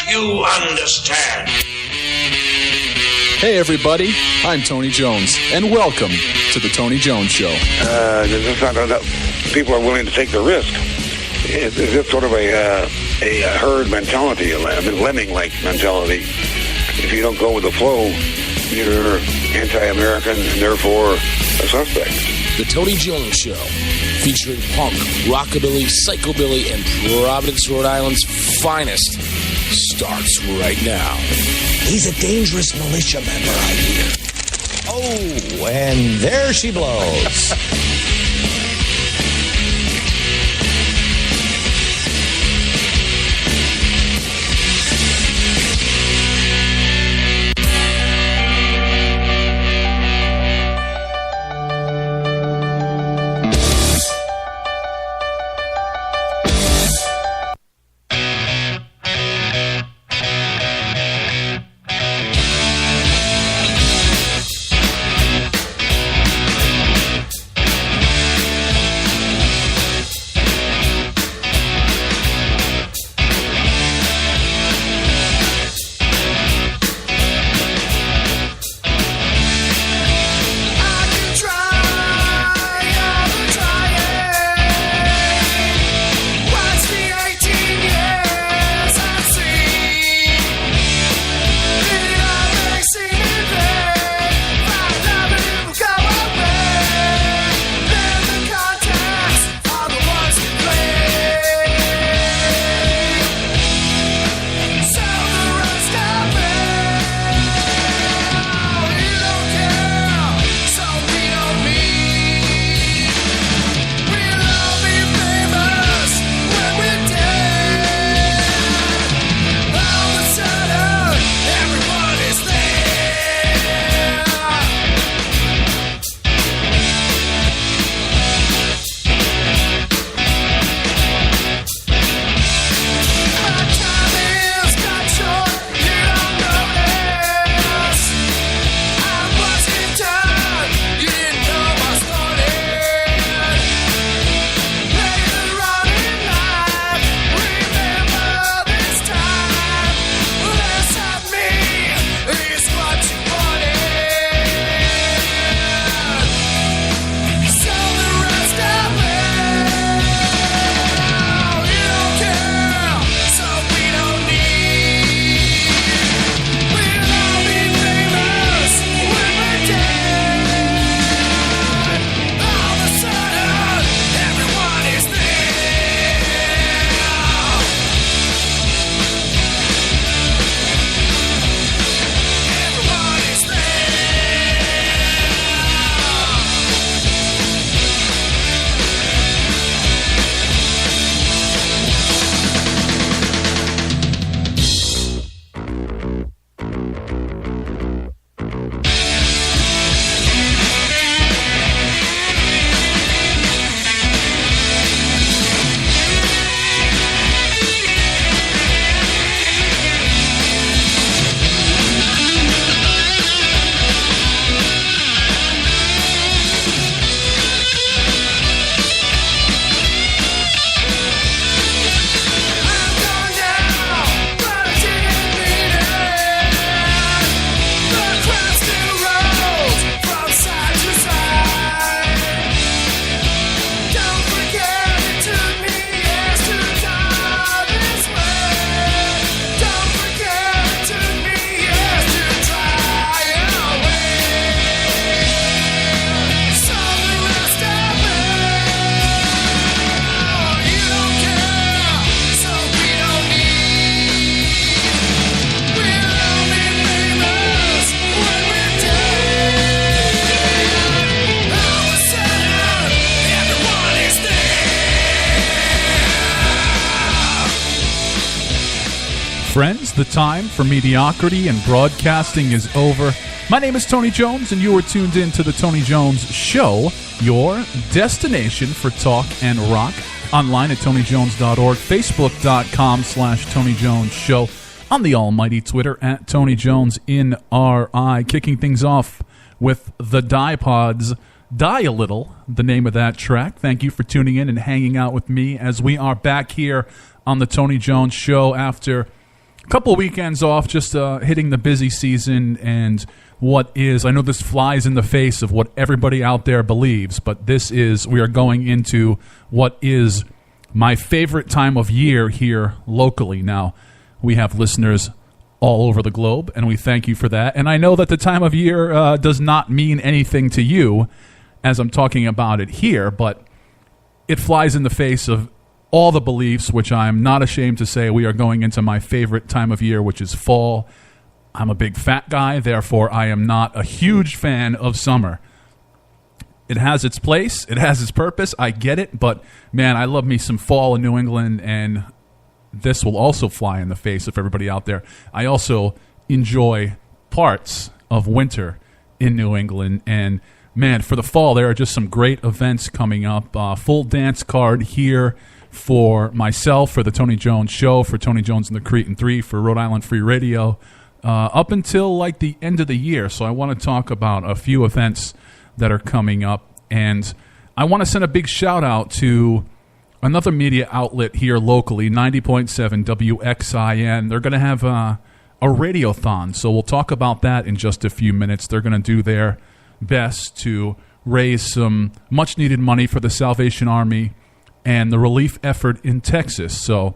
you understand? Hey everybody, I'm Tony Jones, and welcome to the Tony Jones Show. People are willing to take the risk. It's just sort of a herd mentality, a lemming-like mentality. If you don't go with the flow, you're anti-American and therefore a suspect. The Tony Jones Show, featuring punk, rockabilly, psychobilly, and Providence, Rhode Island's finest, starts right now. He's a dangerous militia member, I hear. Oh, and there she blows. Friends, the time for mediocrity and broadcasting is over. My name is Tony Jones, and you are tuned in to the Tony Jones Show, your destination for talk and rock. Online at TonyJones.org, Facebook.com/Tony Jones Show, on the almighty Twitter at Tony Jones in RI. Kicking things off with the Dipods. Die a Little, the name of that track. Thank you for tuning in and hanging out with me as we are back here on the Tony Jones Show after couple of weekends off, just hitting the busy season and what is, I know this flies in the face of what everybody out there believes, but we are going into what is my favorite time of year here locally. Now, we have listeners all over the globe, and we thank you for that. And I know that the time of year does not mean anything to you as I'm talking about it here, but it flies in the face of all the beliefs, which I'm not ashamed to say. We are going into my favorite time of year, which is fall. I'm a big fat guy, therefore I am not a huge fan of summer. It has its place, it has its purpose, I get it, but man, I love me some fall in New England, and this will also fly in the face of everybody out there. I also enjoy parts of winter in New England, and man, for the fall, there are just some great events coming up. Full dance card here for myself, for the Tony Jones Show, for Tony Jones and the Cretin 3, for Rhode Island Free Radio, up until like the end of the year. So I want to talk about a few events that are coming up, and I want to send a big shout out to another media outlet here locally, 90.7 WXIN. They're going to have a radiothon, so we'll talk about that in just a few minutes. They're going to do their best to raise some much-needed money for the Salvation Army and the relief effort in Texas. So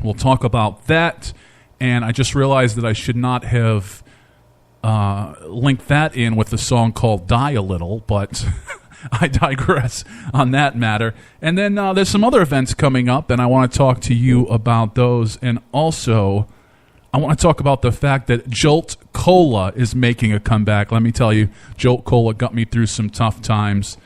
we'll talk about that. And I just realized that I should not have linked that in with the song called Die a Little, but I digress on that matter. And then there's some other events coming up, and I want to talk to you about those. And also, I want to talk about the fact that Jolt Cola is making a comeback. Let me tell you, Jolt Cola got me through some tough times.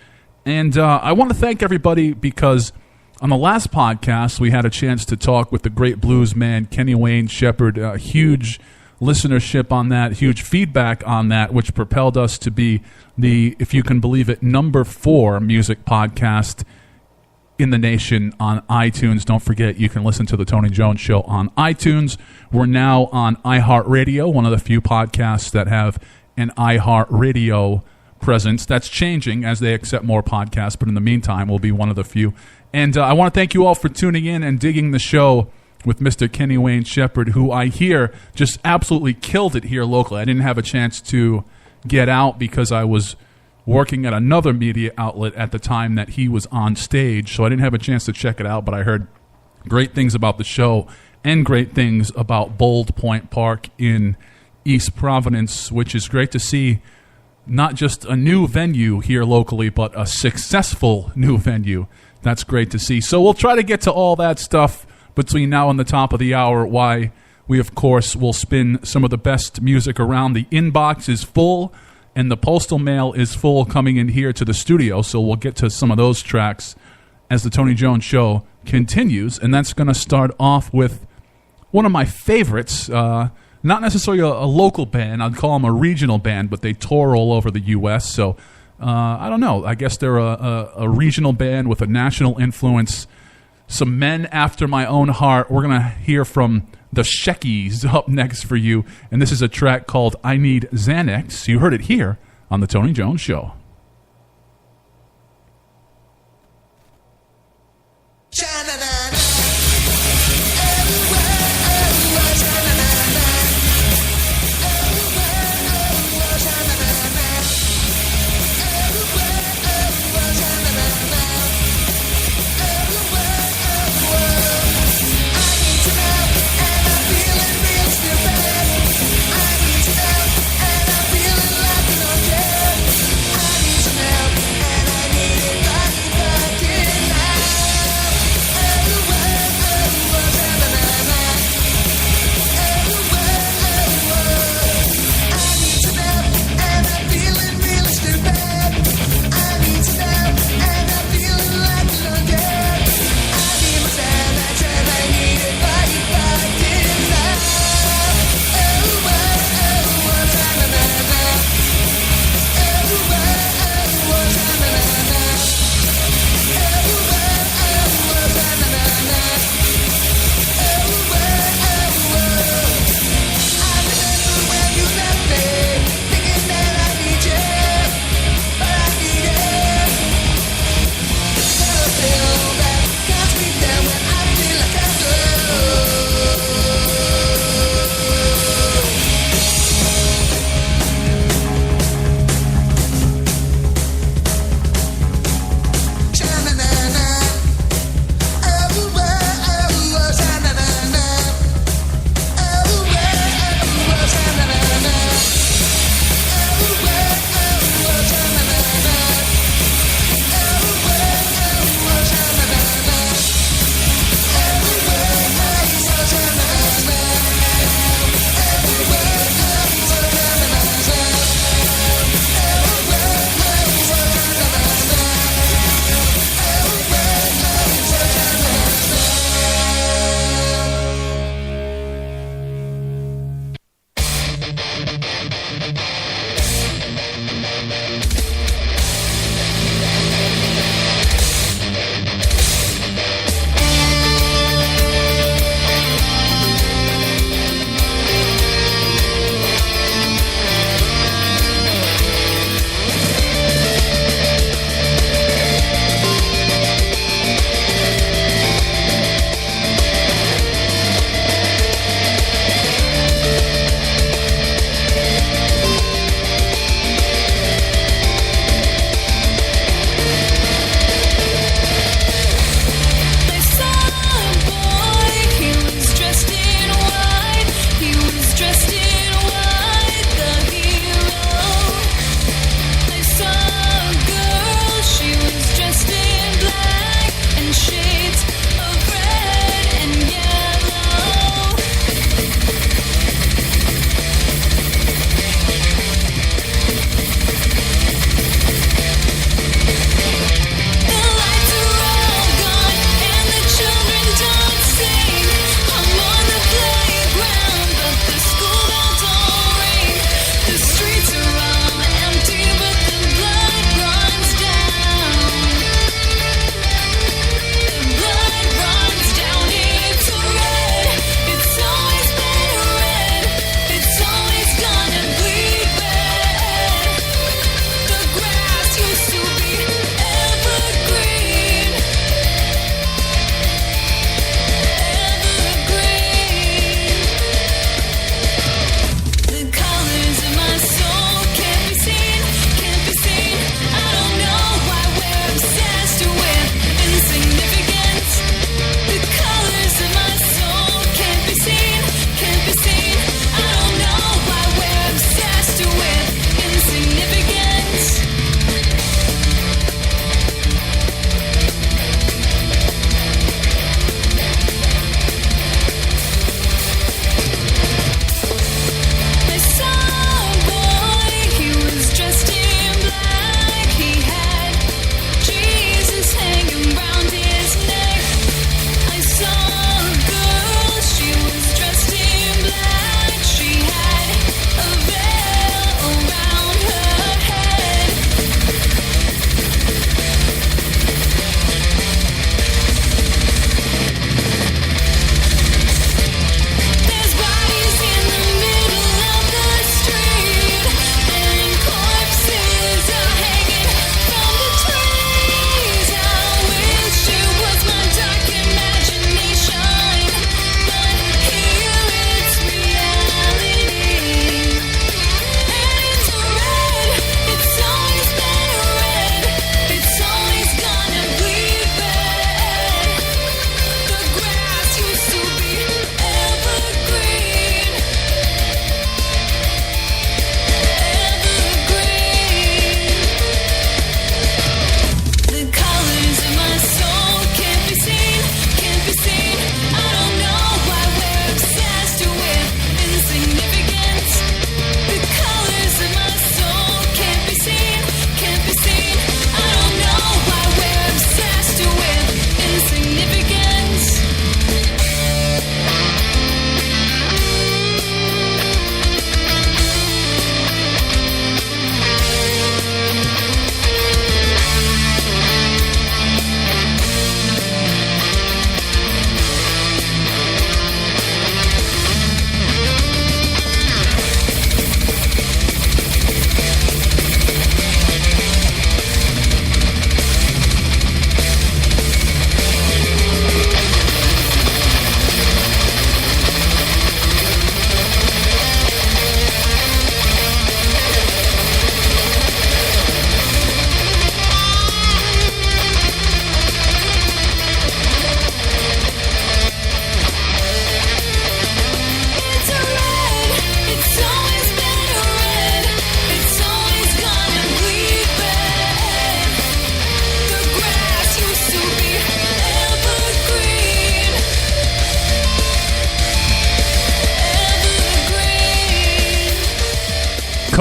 And I want to thank everybody because on the last podcast, we had a chance to talk with the great blues man, Kenny Wayne Shepherd. Huge listenership on that, huge feedback on that, which propelled us to be the, if you can believe it, number 4 music podcast in the nation on iTunes. Don't forget, you can listen to the Tony Jones Show on iTunes. We're now on iHeartRadio, one of the few podcasts that have an iHeartRadio presence. That's changing as they accept more podcasts, but in the meantime, we'll be one of the few. And I want to thank you all for tuning in and digging the show with Mr. Kenny Wayne Shepherd, who I hear just absolutely killed it here locally. I didn't have a chance to get out because I was working at another media outlet at the time that he was on stage, so I didn't have a chance to check it out, but I heard great things about the show and great things about Bold Point Park in East Providence, which is great to see. Not just a new venue here locally, but a successful new venue. That's great to see. So we'll try to get to all that stuff between now and the top of the hour. Why we, of course, will spin some of the best music around. The inbox is full, and the postal mail is full coming in here to the studio. So we'll get to some of those tracks as the Tony Jones Show continues. And that's going to start off with one of my favorites. Not necessarily a local band. I'd call them a regional band, but they tour all over the U.S., so I don't know. I guess they're a regional band with a national influence. Some men after my own heart. We're going to hear from the Sheckies up next for you, and this is a track called I Need Xanax. You heard it here on The Tony Jones Show. I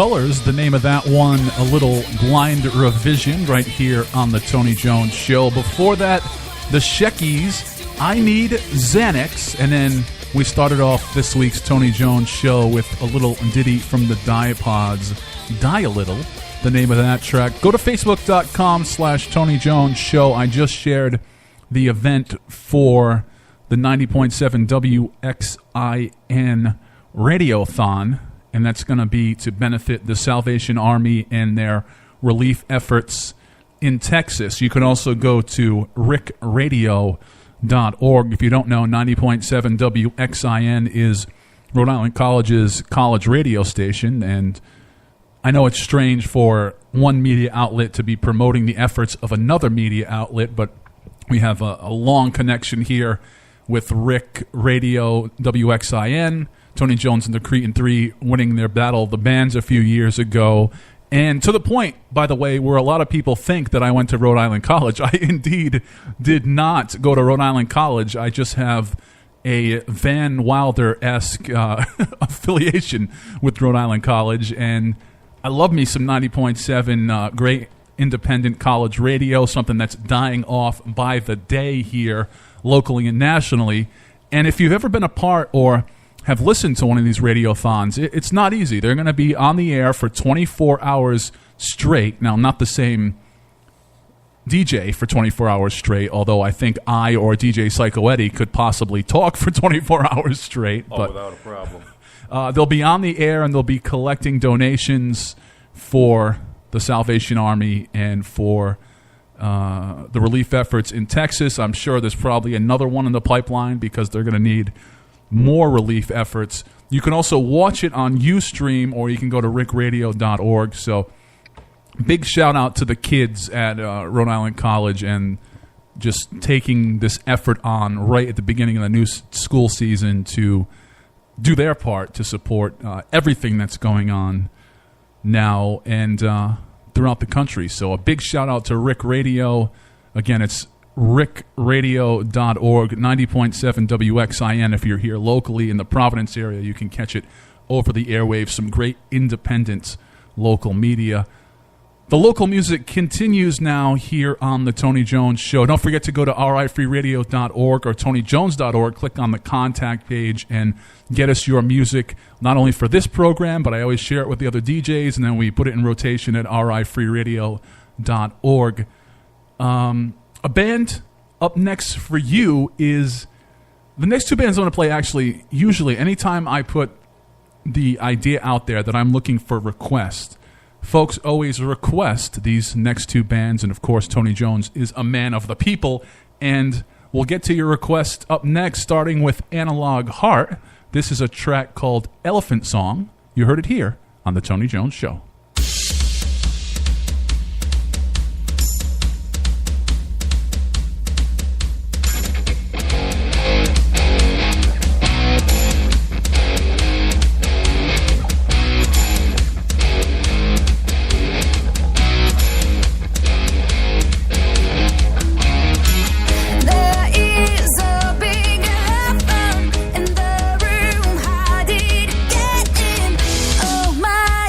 Colors, the name of that one, a little blind revision right here on the Tony Jones Show. Before that, the Sheckies, I Need Xanax. And then we started off this week's Tony Jones Show with a little ditty from the Diapods, Die a Little, the name of that track. Go to facebook.com/Tony Jones Show. I just shared the event for the 90.7 WXIN Radiothon, and that's going to be to benefit the Salvation Army and their relief efforts in Texas. You can also go to rickradio.org. If you don't know, 90.7 WXIN is Rhode Island College's college radio station, and I know it's strange for one media outlet to be promoting the efforts of another media outlet, but we have a long connection here with Rick Radio WXIN, Tony Jones and the Cretan Three winning their Battle of the Bands a few years ago. And to the point, by the way, where a lot of people think that I went to Rhode Island College. I indeed did not go to Rhode Island College. I just have a Van Wilder-esque affiliation with Rhode Island College, and I love me some 90.7 great independent college radio, something that's dying off by the day here locally and nationally. And if you've ever been a part or have listened to one of these radiothons, it's not easy. They're going to be on the air for 24 hours straight. Now, not the same DJ for 24 hours straight, although I think I or DJ Psycho Eddie could possibly talk for 24 hours straight. But without a problem. They'll be on the air, and they'll be collecting donations for the Salvation Army and for the relief efforts in Texas. I'm sure there's probably another one in the pipeline because they're going to need more relief efforts. You can also watch it on Ustream, or you can go to rickradio.org. So big shout out to the kids at Rhode Island College and just taking this effort on right at the beginning of the new school season to do their part to support everything that's going on now and throughout the country. So a big shout out to Rick Radio. Again, it's rickradio.org, 90.7 WXIN. If you're here locally in the Providence area, you can catch it over the airwaves. Some great independent local media. The local music continues now here on the Tony Jones Show. Don't forget to go to rifreeradio.org or tonyjones.org. Click on the contact page and get us your music, not only for this program, but I always share it with the other DJs, and then we put it in rotation at rifreeradio.org. A band up next for you is... The next two bands I want to play, actually, usually, anytime I put the idea out there that I'm looking for requests, folks always request these next two bands, and of course Tony Jones is a man of the people, and we'll get to your request up next, starting with Analog Heart. This is a track called Elephant Song. You heard it here on the Tony Jones Show. How did it get in? Oh my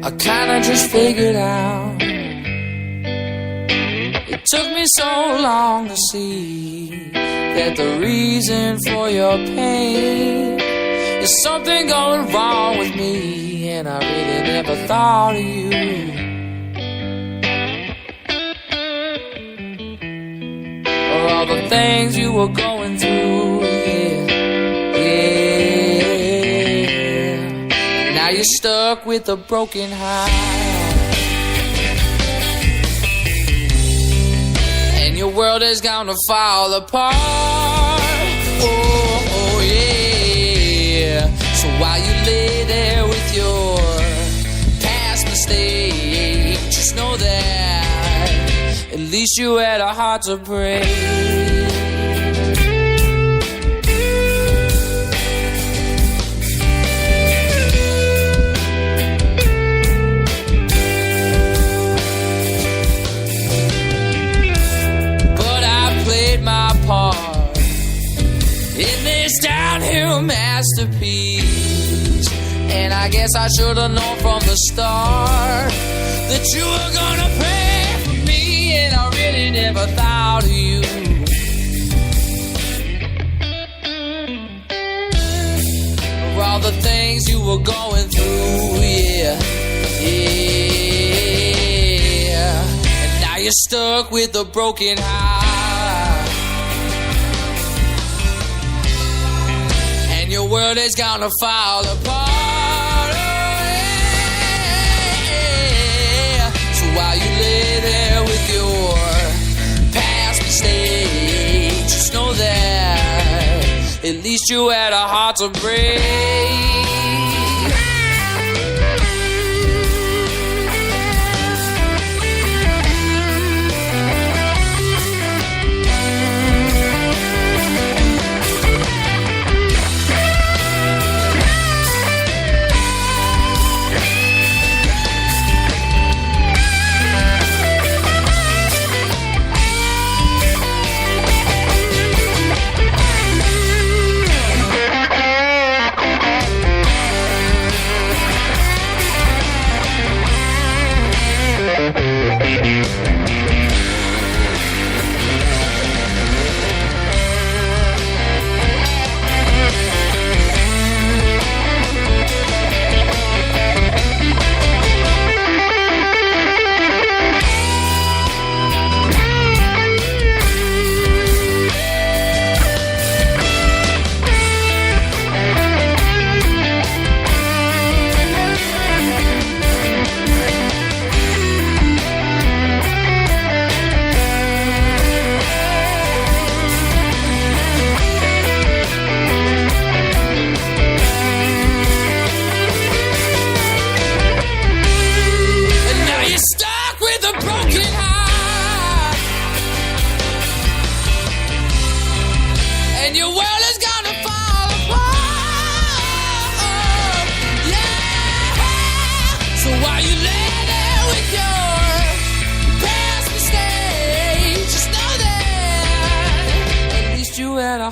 I kinda just figured out. It took me so long to see that the reason for your pain is something going wrong with me, and I really never thought of you. Or all the things you were going through, yeah. Now you're stuck with a broken heart, and your world is gonna fall apart. Oh yeah. So while you lay there with your past mistake, just know that at least you had a heart to break. But I played my part in this downhill masterpiece, and I guess I should have known from the start that you were gonna pay for me, and I really never thought of you. For all the things you were going through, yeah. And now you're stuck with a broken heart, and your world is gonna fall apart. Oh, yeah. So while you lay there with your past mistakes, just know that at least you had a heart to break.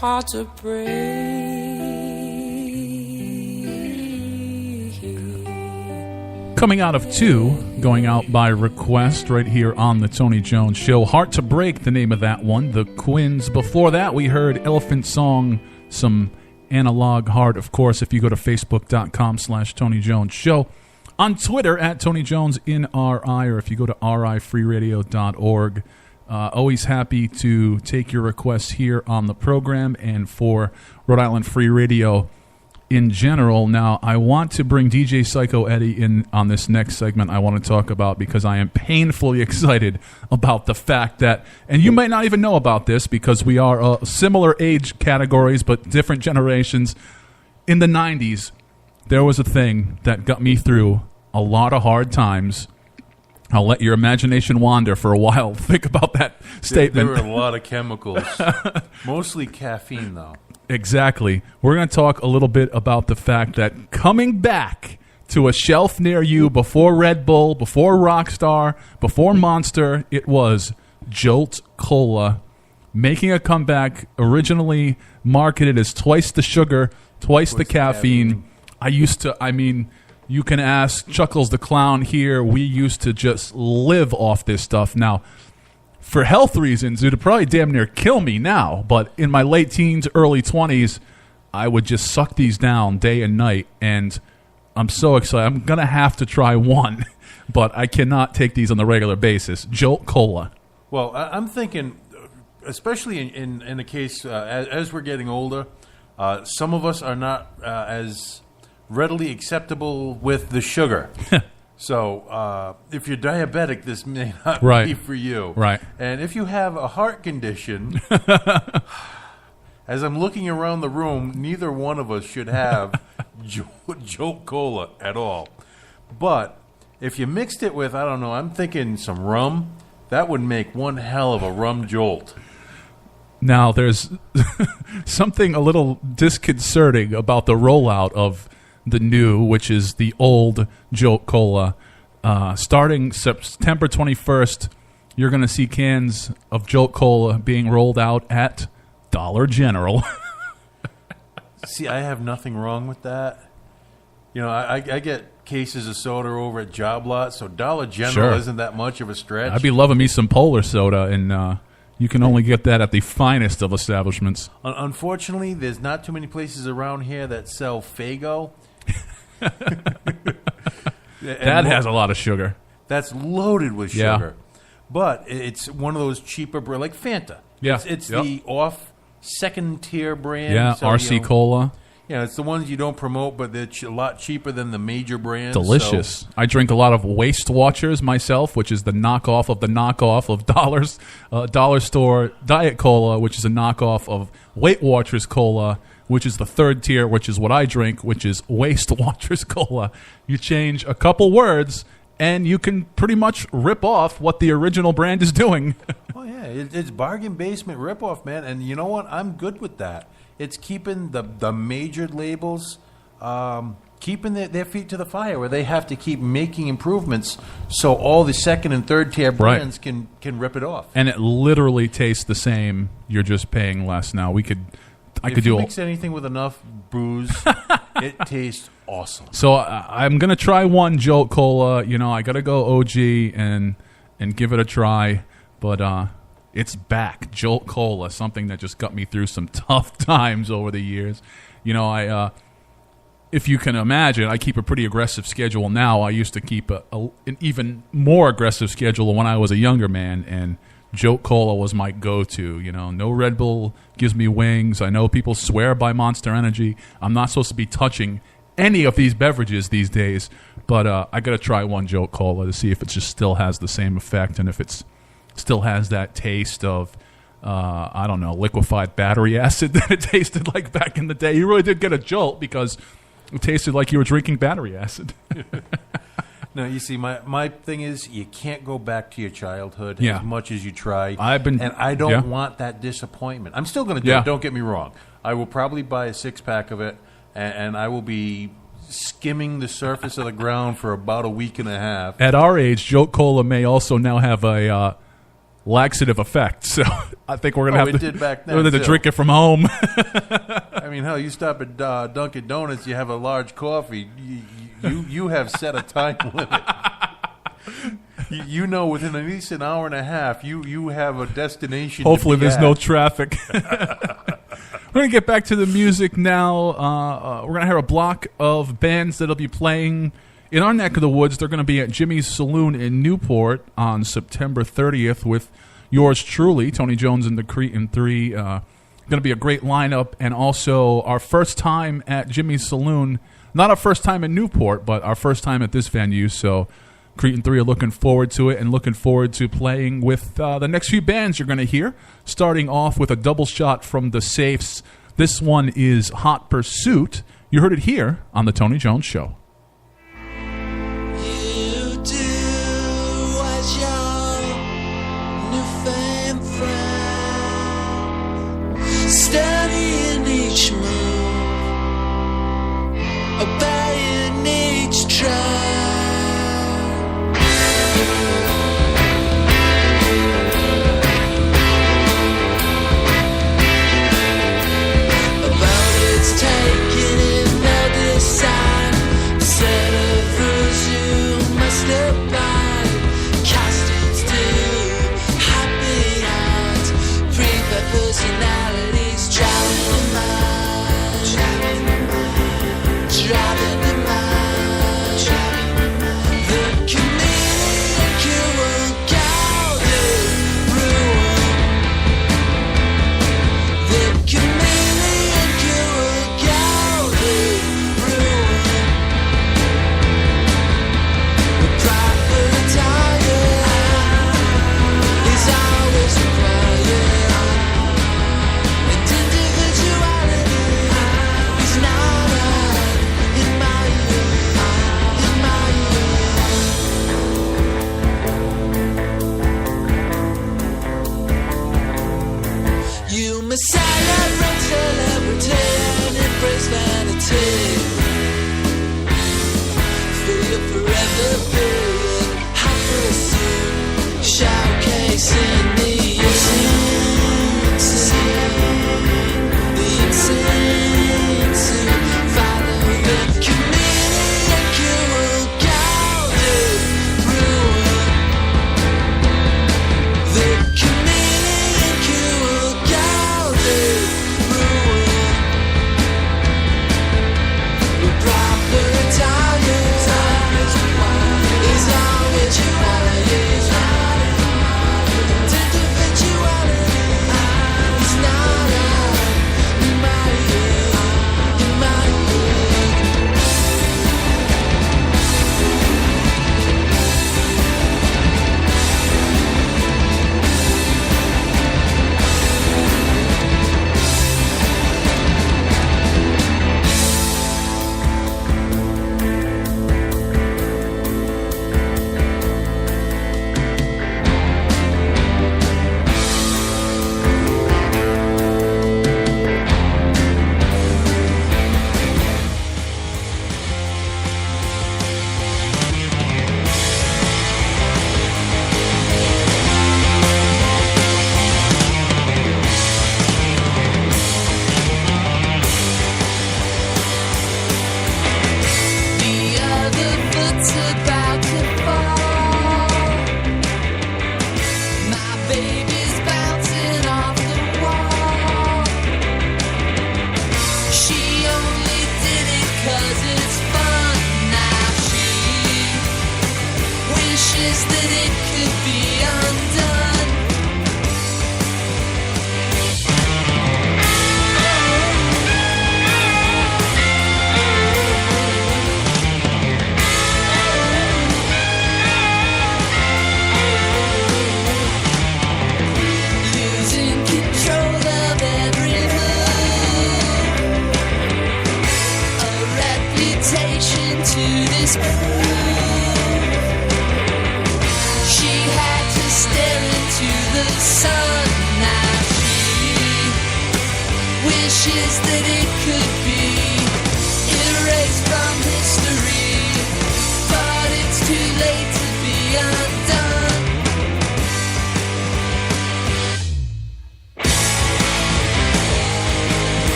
Heart to break. Coming out of 2, going out by request right here on the Tony Jones Show. Heart to Break, the name of that one. The Quins. Before that, we heard Elephant Song, some Analog Heart. Of course, if you go to facebook.com/Tony Jones Show. On Twitter, at Tony Jones in RI, or if you go to rifreeradio.org. Always happy to take your requests here on the program and for Rhode Island Free Radio in general. Now, I want to bring DJ Psycho Eddie in on this next segment I want to talk about, because I am painfully excited about the fact that, and you might not even know about this because we are similar age categories but different generations. In the 90s, there was a thing that got me through a lot of hard times. I'll let your imagination wander for a while. Think about that statement. There were a lot of chemicals. Mostly caffeine, though. Exactly. We're going to talk a little bit about the fact that coming back to a shelf near you before Red Bull, before Rockstar, before Monster, it was Jolt Cola making a comeback, originally marketed as twice the sugar, twice the caffeine. You can ask Chuckles the Clown here. We used to just live off this stuff. Now, for health reasons, it would probably damn near kill me now. But in my late teens, early 20s, I would just suck these down day and night. And I'm so excited. I'm going to have to try one. But I cannot take these on the regular basis. Jolt Cola. Well, I'm thinking, especially in the case, as we're getting older, some of us are not as readily acceptable with the sugar. So if you're diabetic, this may not be for you. Right. And if you have a heart condition, as I'm looking around the room, neither one of us should have Jolt Cola at all. But if you mixed it with, I don't know, I'm thinking some rum, that would make one hell of a rum jolt. Now, there's something a little disconcerting about the rollout of the new, which is the old Jolt Cola. Starting September 21st, you're going to see cans of Jolt Cola being rolled out at Dollar General. See, I have nothing wrong with that. You know, I get cases of soda over at Job Lot, so Dollar General isn't that much of a stretch. I'd be loving me some Polar soda, and you can only get that at the finest of establishments. Unfortunately, there's not too many places around here that sell Faygo. That has a lot of sugar. That's loaded with sugar. But it's one of those cheaper, like Fanta. Yeah. It's the off second-tier brand. Yeah, so, RC Cola. Yeah, it's the ones you don't promote, but they're a lot cheaper than the major brands. Delicious. So. I drink a lot of Waist Watchers myself, which is the knockoff of Dollar Store Diet Cola, which is a knockoff of Weight Watchers Cola, which is the third tier, which is what I drink, which is Waist Watchers Cola. You change a couple words, and you can pretty much rip off what the original brand is doing. Oh, yeah. It's bargain basement ripoff, man. And you know what? I'm good with that. It's keeping the major labels, keeping their feet to the fire, where they have to keep making improvements so all the second and third tier brands can rip it off. And it literally tastes the same. You're just paying less now. If you mix anything with enough booze, it tastes awesome. So I'm gonna try one Jolt Cola. You know, I gotta go OG and give it a try, but it's back. Jolt Cola, something that just got me through some tough times over the years. You know, I if you can imagine, I keep a pretty aggressive schedule now. I used to keep an even more aggressive schedule when I was a younger man, and Jolt Cola was my go-to. You know, no Red Bull gives me wings. I know people swear by Monster Energy. I'm not supposed to be touching any of these beverages these days, but I got to try one Jolt Cola to see if it just still has the same effect and if it's still has that taste of, I don't know, liquefied battery acid that it tasted like back in the day. You really did get a jolt because it tasted like you were drinking battery acid. No, you see, my thing is you can't go back to your childhood as much as you try. And I don't want that disappointment. I'm still going to do it, don't get me wrong. I will probably buy a six-pack of it, and I will be skimming the surface of the ground for about a week and a half. At our age, Jolt Cola may also now have a laxative effect, so I think we're going to have to drink it from home. I mean, hell, you stop at Dunkin' Donuts, you have a large coffee, you have set a time limit. You know, within at least an hour and a half, you have a destination. Hopefully there's no traffic. We're going to get back to the music now. We're going to have a block of bands that'll be playing in our neck of the woods. They're going to be at Jimmy's Saloon in Newport on September 30th with yours truly, Tony Jones and the Cretin 3. Going to be a great lineup, and also our first time at Jimmy's Saloon. Not our first time in Newport, but our first time at this venue. So Cretin 3 are looking forward to it and looking forward to playing with the next few bands you're going to hear. Starting off with a double shot from the Safes. This one is Hot Pursuit. You heard it here on The Tony Jones Show. Studying each move, obeying each try. About its taking in no design,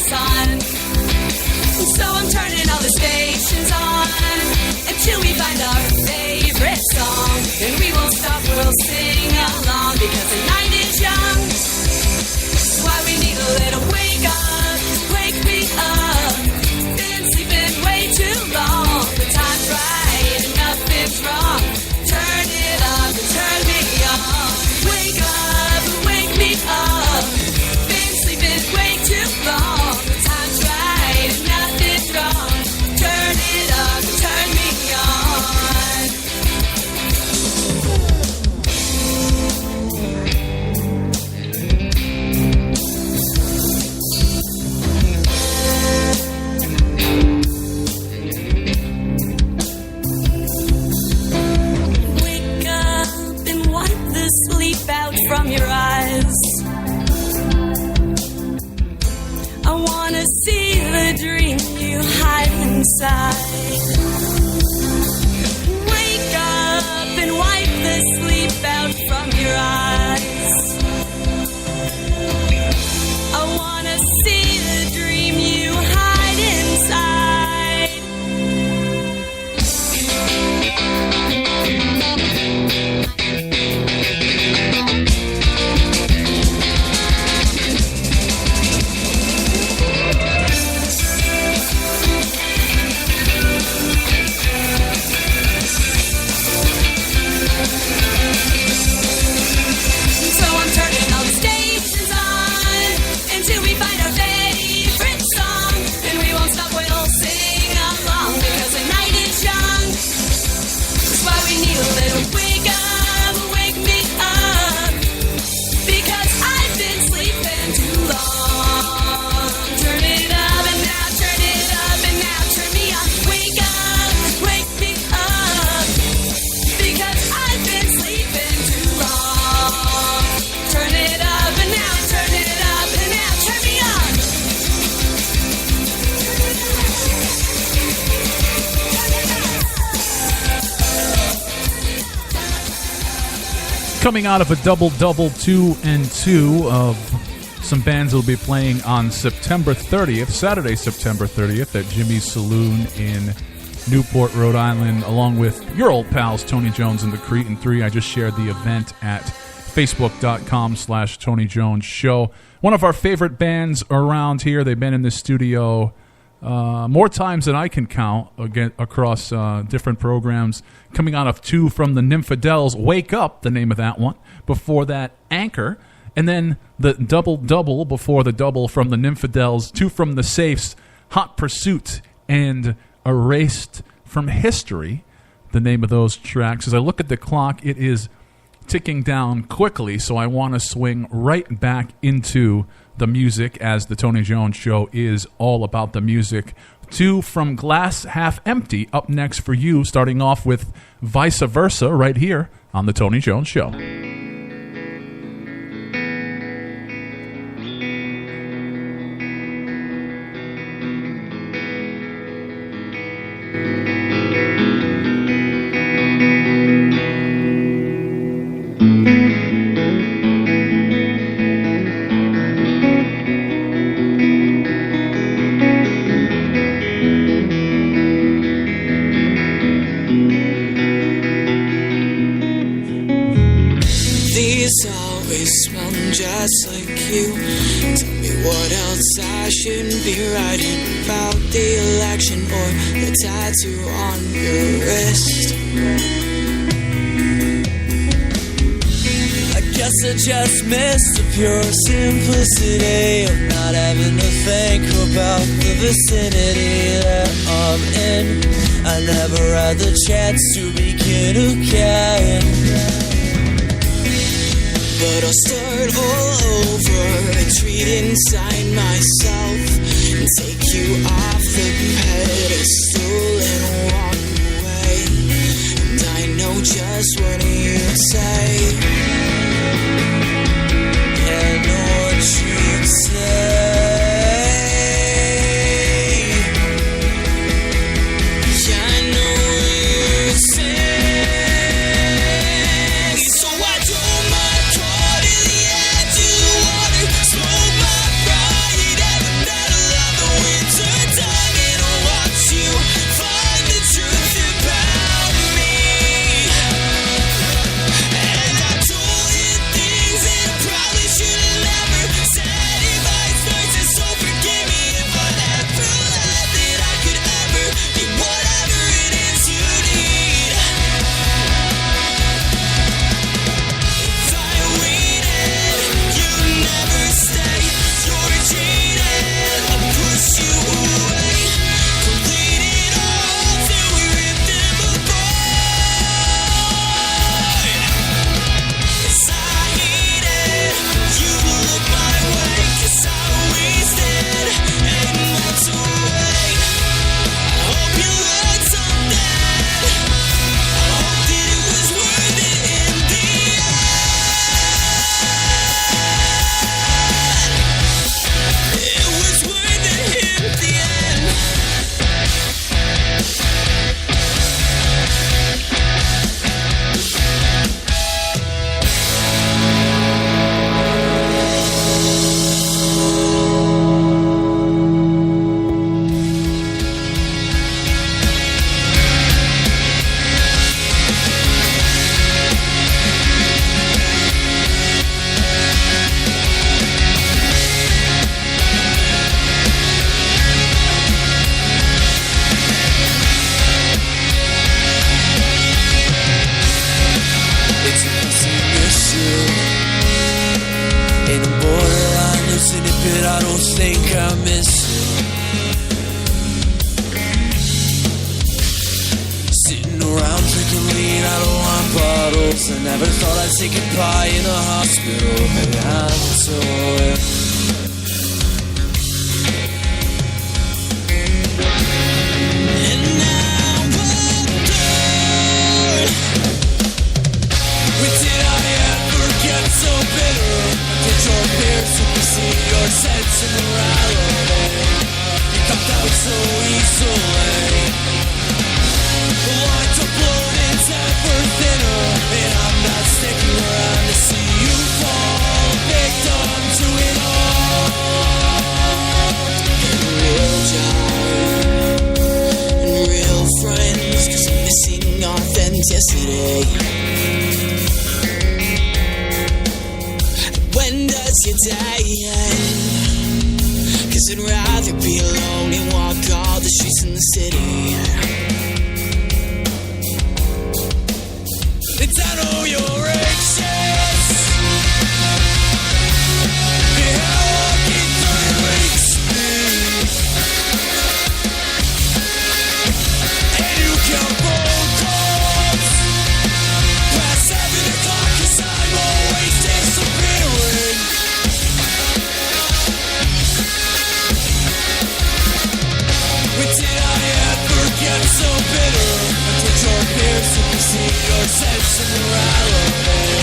sun. So I'm turning all the stations on until we find our favorite song. And we won't stop, we'll sing along because the night is young. That's why we need a little wake up, wake me up. Been sleeping way too long. The time's right and nothing's wrong. Turn it up and turn me on. Wake up, wake me up. Been sleeping way too long. The time's right and nothing's wrong. Turn it up and turn me on. Wake up and wipe the sleep out from your eyes. I wanna see the dream you hide inside. Wake up and wipe the sleep out from your eyes. I wanna see the dream you hide inside. So I'm turning all the stations on until we find our favorite song. And we won't stop, we'll sing along because the night is young. That's why we need a little wake up, wake me up. Because I've been sleeping too long. Turn it up and now turn it up and now turn me on. Wake up, wake me up. Because I've been sleeping too long. Turn it up and now turn it up and now turn me on. Coming out of a double-double 2 and 2 of some bands that will be playing on September 30th, Saturday, September 30th at Jimmy's Saloon in Newport, Rhode Island, along with your old pals Tony Jones and the Cretin 3. I just shared the event at facebook.com/Tony Jones Show. One of our favorite bands around here. They've been in the studio more times than I can count again, across different programs. Coming out of 2 from the Nymphadels, Wake Up, the name of that one. Before that, Anchor. And then the double-double before the double from the Nymphadels, 2 from the Safes, Hot Pursuit and Erased from History, the name of those tracks. As I look at the clock, it is ticking down quickly, so I want to swing right back into the music, as the Tony Jones Show is all about the music. 2 from Glass Half Empty up next for you, starting off with Vice Versa right here on the Tony Jones Show. Just like you, tell me what else I shouldn't be writing about the election or the tattoo on your wrist. I guess I just missed the pure simplicity of not having to think about the vicinity that I'm in. I never had the chance to begin again. But I'll start all over, retreat inside myself, and take you off the pedestal and walk away. And I know just what you say, and what you'd say. Smoke my pride and losing it, but I don't think I miss it. Sitting around drinking lean out of wine bottles. I never thought I'd say goodbye in a hospital, but I'm so so bitter. Did your peers supersede your sense of morality? You got out so easily. The lines are blown and ever thinner, and I'm not sticking around to see you fall victim to it all. Get a real job and real friends, 'cause I'm missing authenticity. When does your day end? 'Cause I'd rather be alone and walk all the streets in the city. And I know you're anxious. You're walking through weeks. And you count phone calls past 7 o'clock, 'cause I'm always disappearing. But did I ever get so bitter? Did your peers supersede your sense of morality?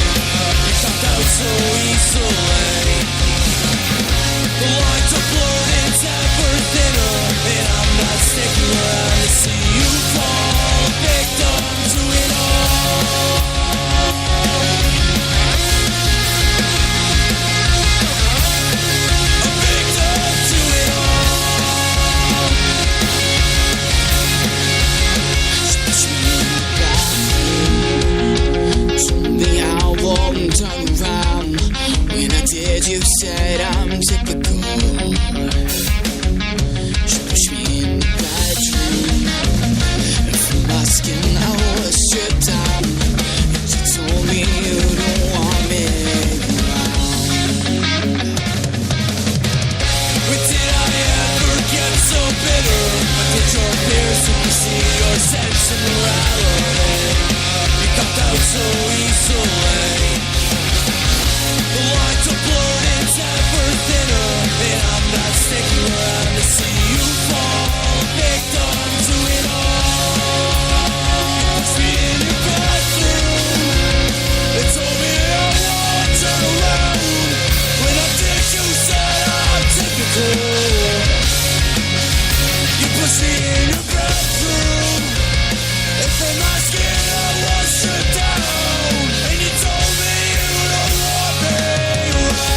You got out so easily. The lines are blurred and ever thinner, and I'm not sticking around to see you fall victim to it all. A victim to it all. Told me I won't turn around. When I did, you said I'm typical. She pushed me in the bedroom, and from my skin I was stripped down. And she told me you don't want me around. But did I ever get so bitter? Did your peers supersede your sense of morality? You got out so easily. The lines are blurred and ever thinner, and I'm not sticking around to see you fall victim to it all. Push me in your bathroom. They told me I walked around. When I did, you said I'm typical. You pushed me in your bathroom, and from my skin I was stripped down. And you told me you don't want me around.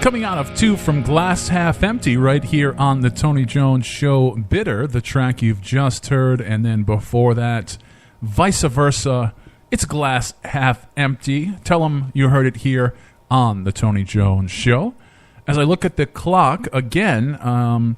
Coming out of Two from Glass Half Empty right here on the Tony Jones Show, Bitter, the track you've just heard, and then before that, Vice Versa, it's Glass Half Empty. Tell them you heard it here on the Tony Jones Show. As I look at the clock again, I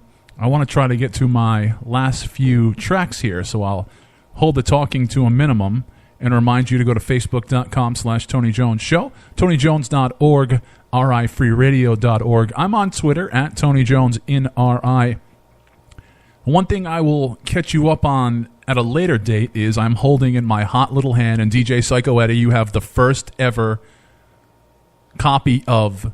want to try to get to my last few tracks here, so I'll hold the talking to a minimum and remind you to go to facebook.com/Tony Jones Show, TonyJones.org, RIFreeRadio.org. I'm on Twitter at Tony Jones in RI. One thing I will catch you up on at a later date is I'm holding in my hot little hand, and DJ Psycho Eddie, you have the first ever copy of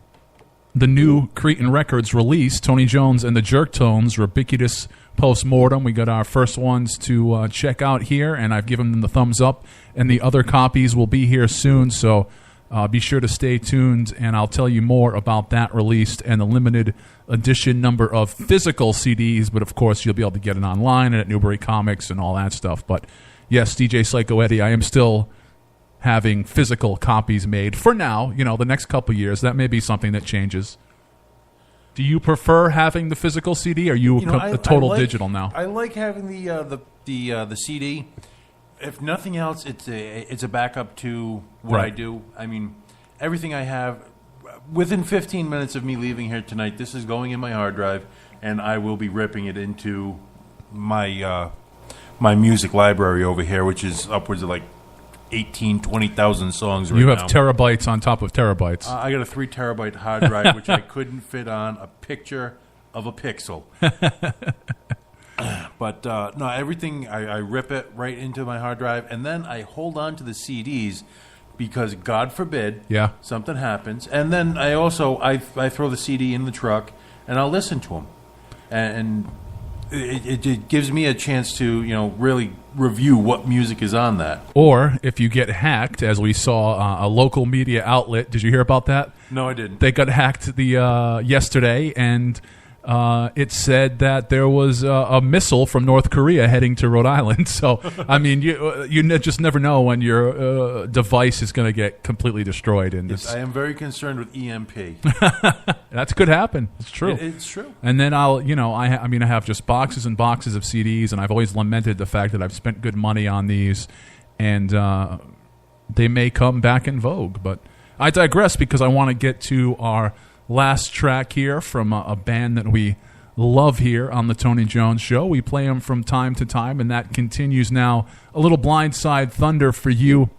the new Cretin Records release, Tony Jones and the Jerk Tones, Ubiquitous Postmortem. We got our first ones to check out here, and I've given them the thumbs up, and the other copies will be here soon, so be sure to stay tuned, and I'll tell you more about that release and the limited edition number of physical CDs, but of course you'll be able to get it online and at Newbury Comics and all that stuff. But yes, DJ Psycho Eddie, I am still having physical copies made for now. You know, the next couple years, that may be something that changes. Do you prefer having the physical CD, or are you a total digital now? I like having the CD. If nothing else, it's a backup to what I do. I mean, everything I have, within 15 minutes of me leaving here tonight, this is going in my hard drive, and I will be ripping it into my my music library over here, which is upwards of like 18, 20,000 songs right now. You have terabytes on top of terabytes. I got a 3 terabyte hard drive, which I couldn't fit on a picture of a pixel. But no, everything, I rip it right into my hard drive, and then I hold on to the CDs because, God forbid, something happens. And then I also, I throw the CD in the truck, and I'll listen to them. And it gives me a chance to, really review what music is on that. Or if you get hacked, as we saw a local media outlet, did you hear about that? No, I didn't. They got hacked yesterday, and it said that there was a missile from North Korea heading to Rhode Island. So, I mean, you just never know when your device is going to get completely destroyed. And yes, I am very concerned with EMP. That could happen. It's true. It's true. And then I have just boxes and boxes of CDs, and I've always lamented the fact that I've spent good money on these, and they may come back in vogue. But I digress because I want to get to our last track here from a band that we love here on the Tony Jones Show. We play them from time to time, and that continues now. A little Blindside Thunder for you.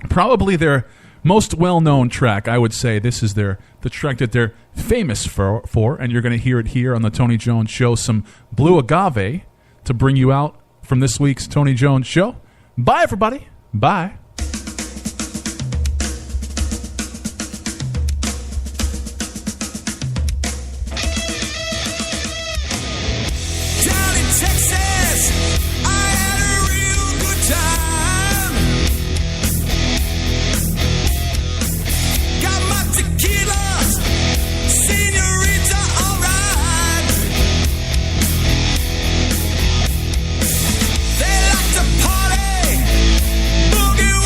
Probably their most well-known track, I would say. This is the track that they're famous for, and you're going to hear it here on the Tony Jones Show. Some Blue Agave to bring you out from this week's Tony Jones Show. Bye, everybody. Bye. Boogie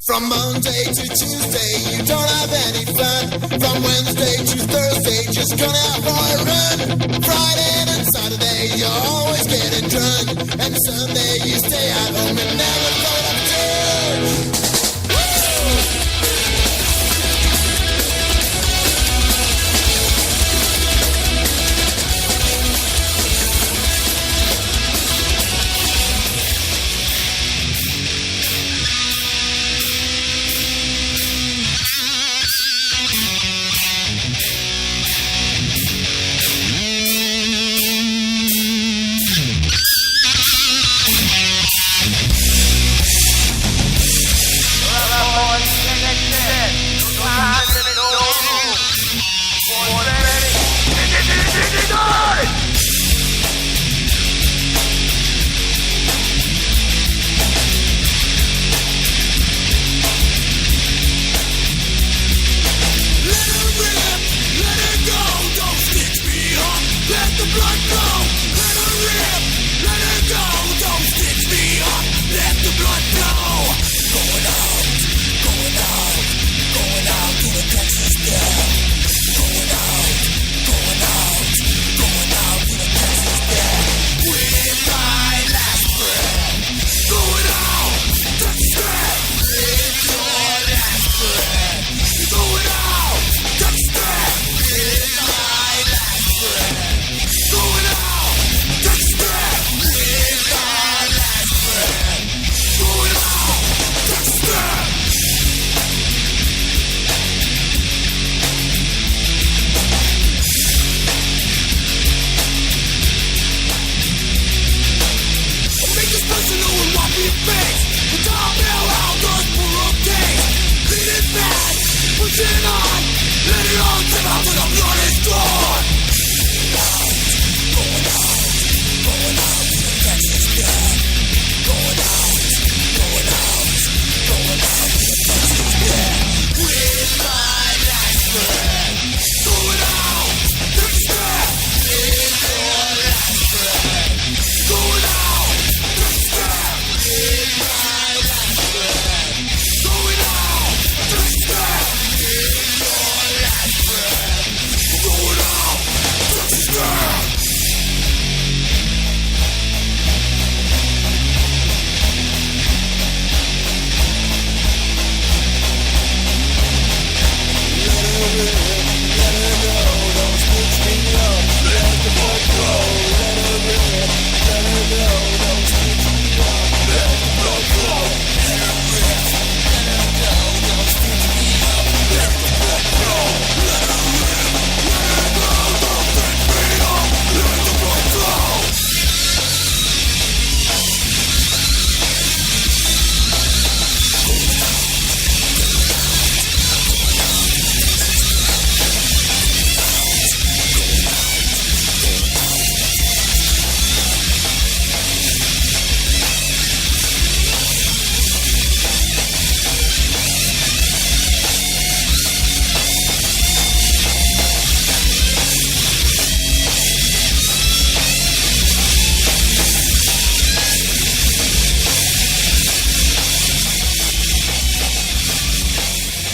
From Monday to Tuesday, you don't have any fun. From Wednesday to Thursday, just gonna out for a run. Friday and Saturday, you're always getting drunk. And Sunday, you stay at home and never go to church.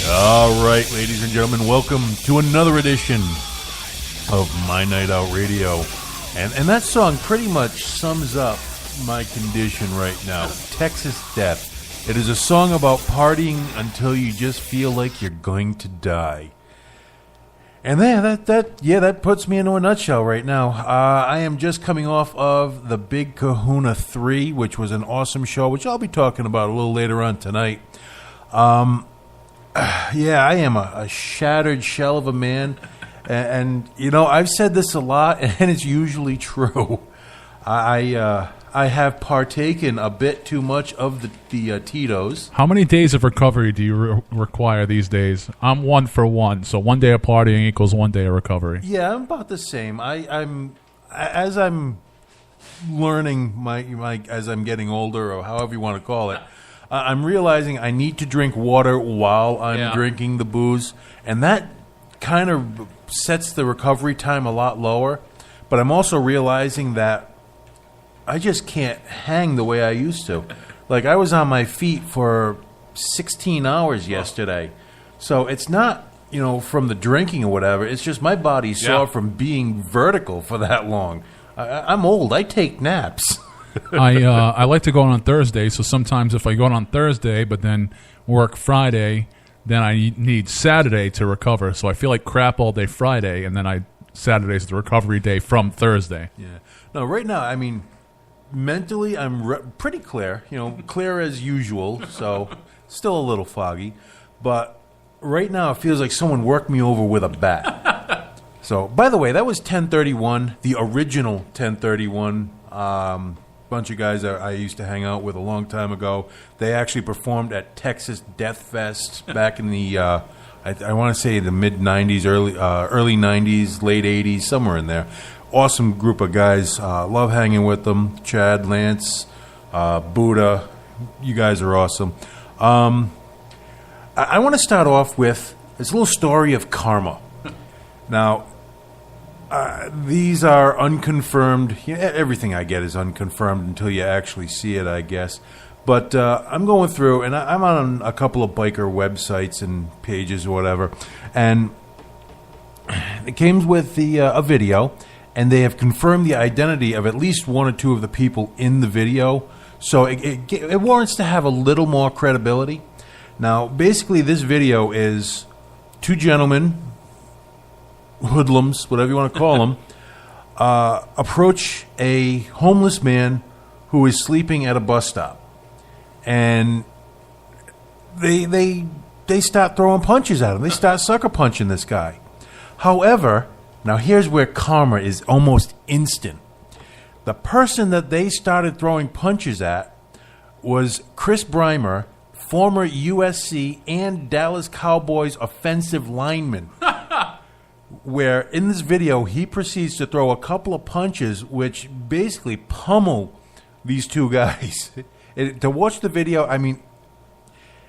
All right, ladies and gentlemen, welcome to another edition of My Night Out Radio. And that song pretty much sums up my condition right now, Texas Death. It is a song about partying until you just feel like you're going to die. And that puts me into a nutshell right now. I am just coming off of the Big Kahuna 3, which was an awesome show, which I'll be talking about a little later on tonight. Yeah, I am a shattered shell of a man. And you know, I've said this a lot, and it's usually true. I have partaken a bit too much of the Tito's. How many days of recovery do you require these days? I'm 1 for 1, so 1 day of partying equals 1 day of recovery. Yeah, I'm about the same. I'm learning as I'm getting older, or however you want to call it. I'm realizing I need to drink water while I'm drinking the booze, and that kind of sets the recovery time a lot lower. But I'm also realizing that I just can't hang the way I used to. Like, I was on my feet for 16 hours yesterday. So it's not, from the drinking or whatever. It's just my body's sore from being vertical for that long. I'm old. I take naps. I like to go on Thursday, so sometimes if I go on Thursday but then work Friday, then I need Saturday to recover. So I feel like crap all day Friday, and then Saturday's the recovery day from Thursday. Yeah. No, right now, I mean, mentally I'm pretty clear, clear as usual, so still a little foggy. But right now it feels like someone worked me over with a bat. So, by the way, that was 1031, the original 1031. Bunch of guys I used to hang out with a long time ago. They actually performed at Texas Death Fest back in the I want to say the mid 90s, early 90s, late 80s, somewhere in there. Awesome group of guys. Love hanging with them. Chad, Lance, Buddha, you guys are awesome. I want to start off with this little story of karma. Now, these are unconfirmed. Everything I get is unconfirmed until you actually see it, I guess. But I'm going through, and I'm on a couple of biker websites and pages or whatever, and it came with a video, and they have confirmed the identity of at least one or two of the people in the video, so it warrants to have a little more credibility. Now, basically, this video is two gentlemen, hoodlums, whatever you want to call them, approach a homeless man who is sleeping at a bus stop. And they start throwing punches at him. They start sucker punching this guy. However, now here's where karma is almost instant. The person that they started throwing punches at was Chris Brymer, former USC and Dallas Cowboys offensive lineman. Where in this video he proceeds to throw a couple of punches which basically pummel these two guys. To watch the video, I mean,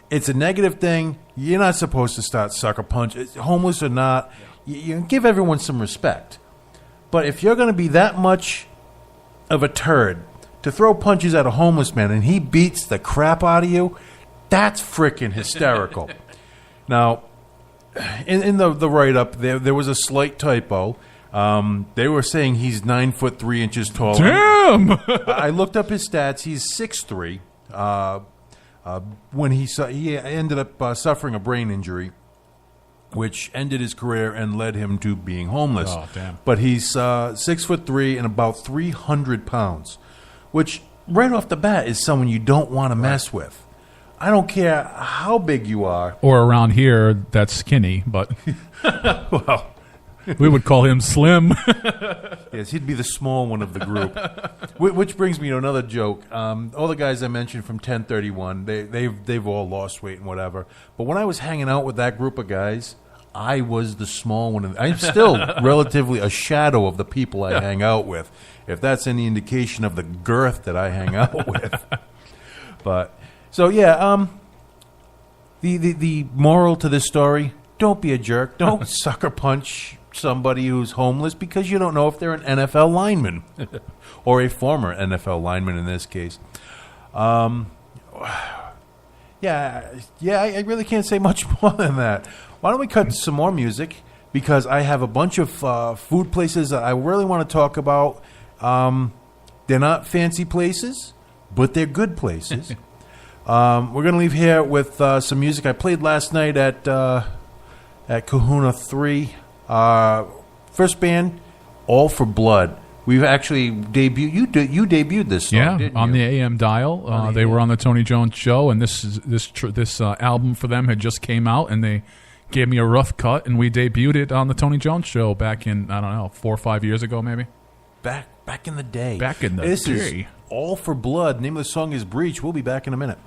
it's a negative thing. You're not supposed to start sucker punches, homeless or not. You give everyone some respect. But if you're going to be that much of a turd to throw punches at a homeless man and he beats the crap out of you, that's freaking hysterical. Now, in the write-up, there was a slight typo. They were saying he's 9'3" tall. Damn! I looked up his stats. He's 6'3". When he ended up suffering a brain injury, which ended his career and led him to being homeless. Oh, damn! But he's 6'3" and about 300 pounds, which right off the bat is someone you don't want to mess with. I don't care how big you are. Or around here, that's skinny, but well, we would call him slim. Yes, he'd be the small one of the group. Which brings me to another joke. All the guys I mentioned from 1031, they've all lost weight and whatever. But when I was hanging out with that group of guys, I was the small one. I'm still relatively a shadow of the people I hang out with, if that's any indication of the girth that I hang out with. But so yeah, the moral to this story: don't be a jerk. Don't sucker punch somebody who's homeless because you don't know if they're an NFL lineman or a former NFL lineman in this case. Yeah, I really can't say much more than that. Why don't we cut to some more music? Because I have a bunch of food places that I really want to talk about. They're not fancy places, but they're good places. We're going to leave here with some music I played last night at Kahuna 3. First band, All for Blood. We've actually debuted. You debuted this song, didn't on you? the AM dial. They were on the Tony Jones show, and this album for them had just came out, and they gave me a rough cut, and we debuted it on the Tony Jones show back in 4 or 5 years ago, maybe. Back in the day. This is All for Blood. The name of the song is Breach. We'll be back in a minute.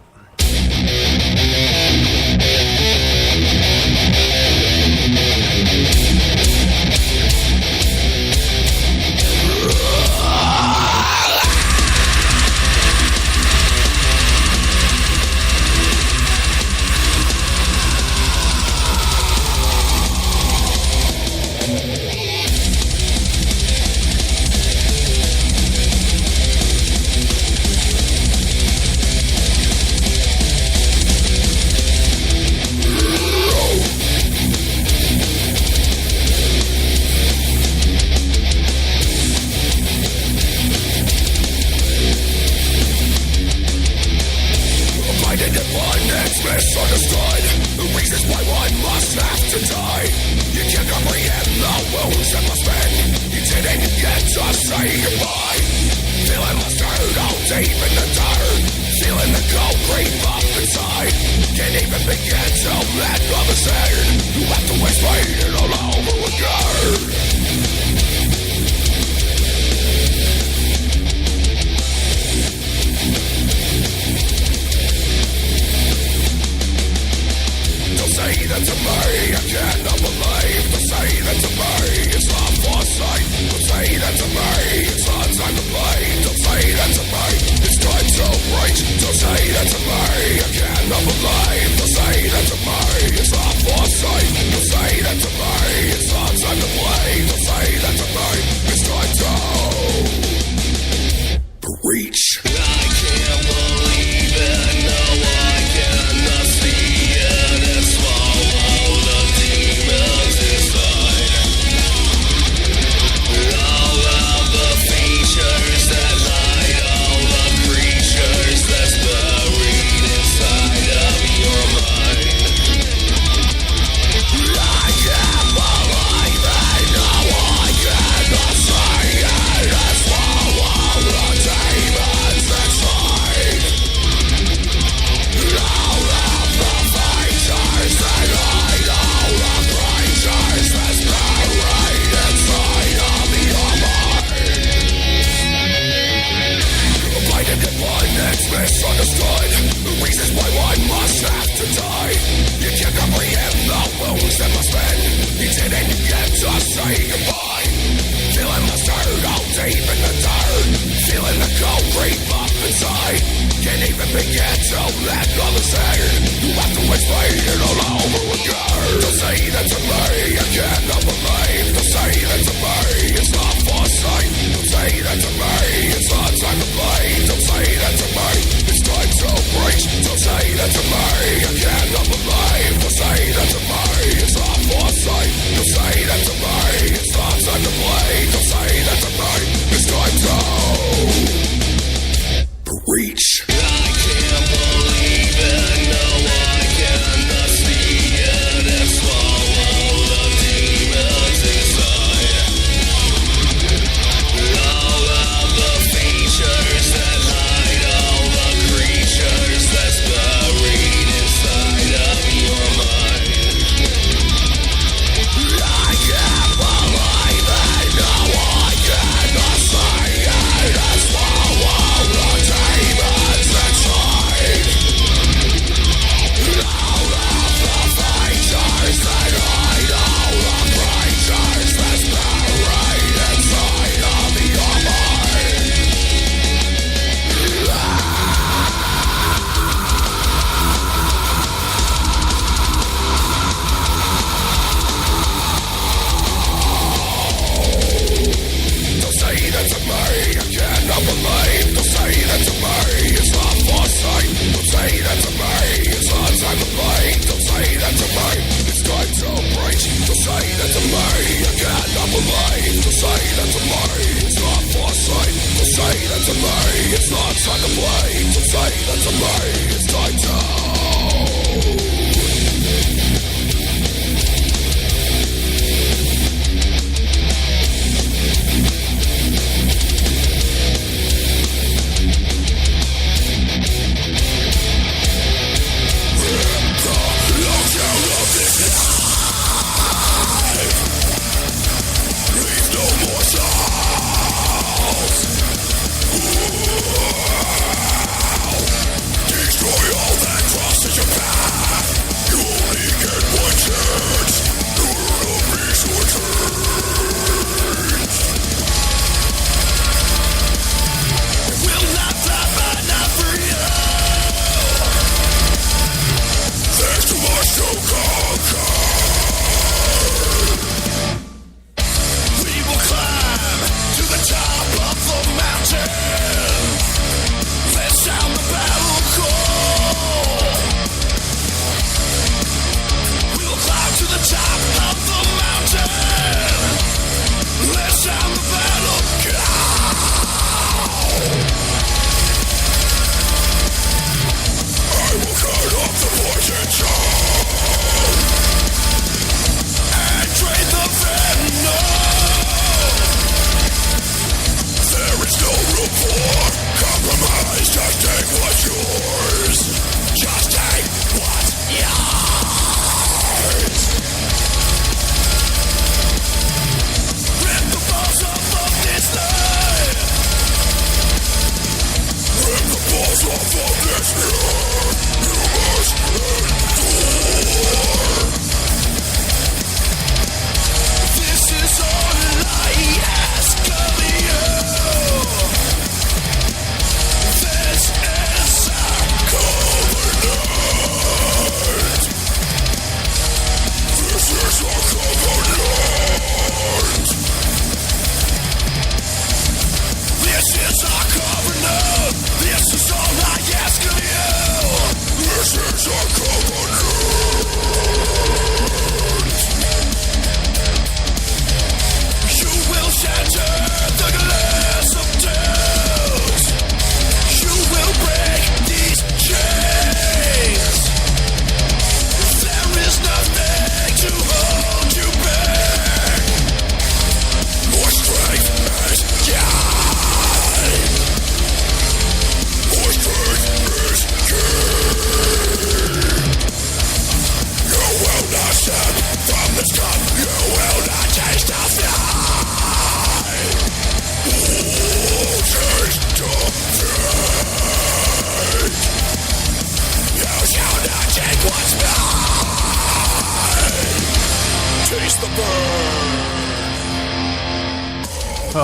side. Can't even begin to let love ascend. You have to explain it all over again. Don't say that to me, I cannot believe. Don't say that to me, it's not foresight. Don't say that to me, it's not time to play. Don't say that to me, it's time to break. Don't say that to me, I cannot believe. Don't say that to me, it's not foresight. Don't say that to me, it's not time to play. Don't say that to me, it's time to reach. I can't believe it, no I cannot see it and swallow the demons inside. All of the features that hide all the creatures that's buried inside of your mind. I can't believe it, no I cannot see it and swallow the demons inside. All of the features that hide all the creatures that's buried inside of your mind. Blinded and blindness, misunderstood. The reasons why one must have to die. You can't comprehend the wounds that must mend. You didn't get to say goodbye. Feeling lost hurt all deep in the dirt. Feeling the cold creep up inside. Can't even begin to let others end. You have to explain it all over again. Don't say that to me, I cannot believe. Don't say that to me, it's not foresight. Don't say that to me, it's not time to play. Don't say that to me, it's time to break. Don't say that to me, I cannot believe. Don't say that to me, it's not foresight. Don't say that to me, it's not time to play. Don't say that to me, it's time to reach. I can't believe it, no I cannot see it and swallow the demons inside. All of the features that hide all the creatures that's buried inside of your mind. I can't believe it, no I cannot see it and swallow the demons inside. All of the features that hide all the creatures that's buried inside of your mind. Don't say that to me, I cannot believe. Don't say that to me, it's not foresight. Don't say that to me, it's not time to play. Don't say that to me, it's time to break. Don't say that to me, I cannot believe. Don't say that to me, it's not foresight. Don't say that to me, it's not time to play. Don't say that to me, it's time to destroy all that crosses your path.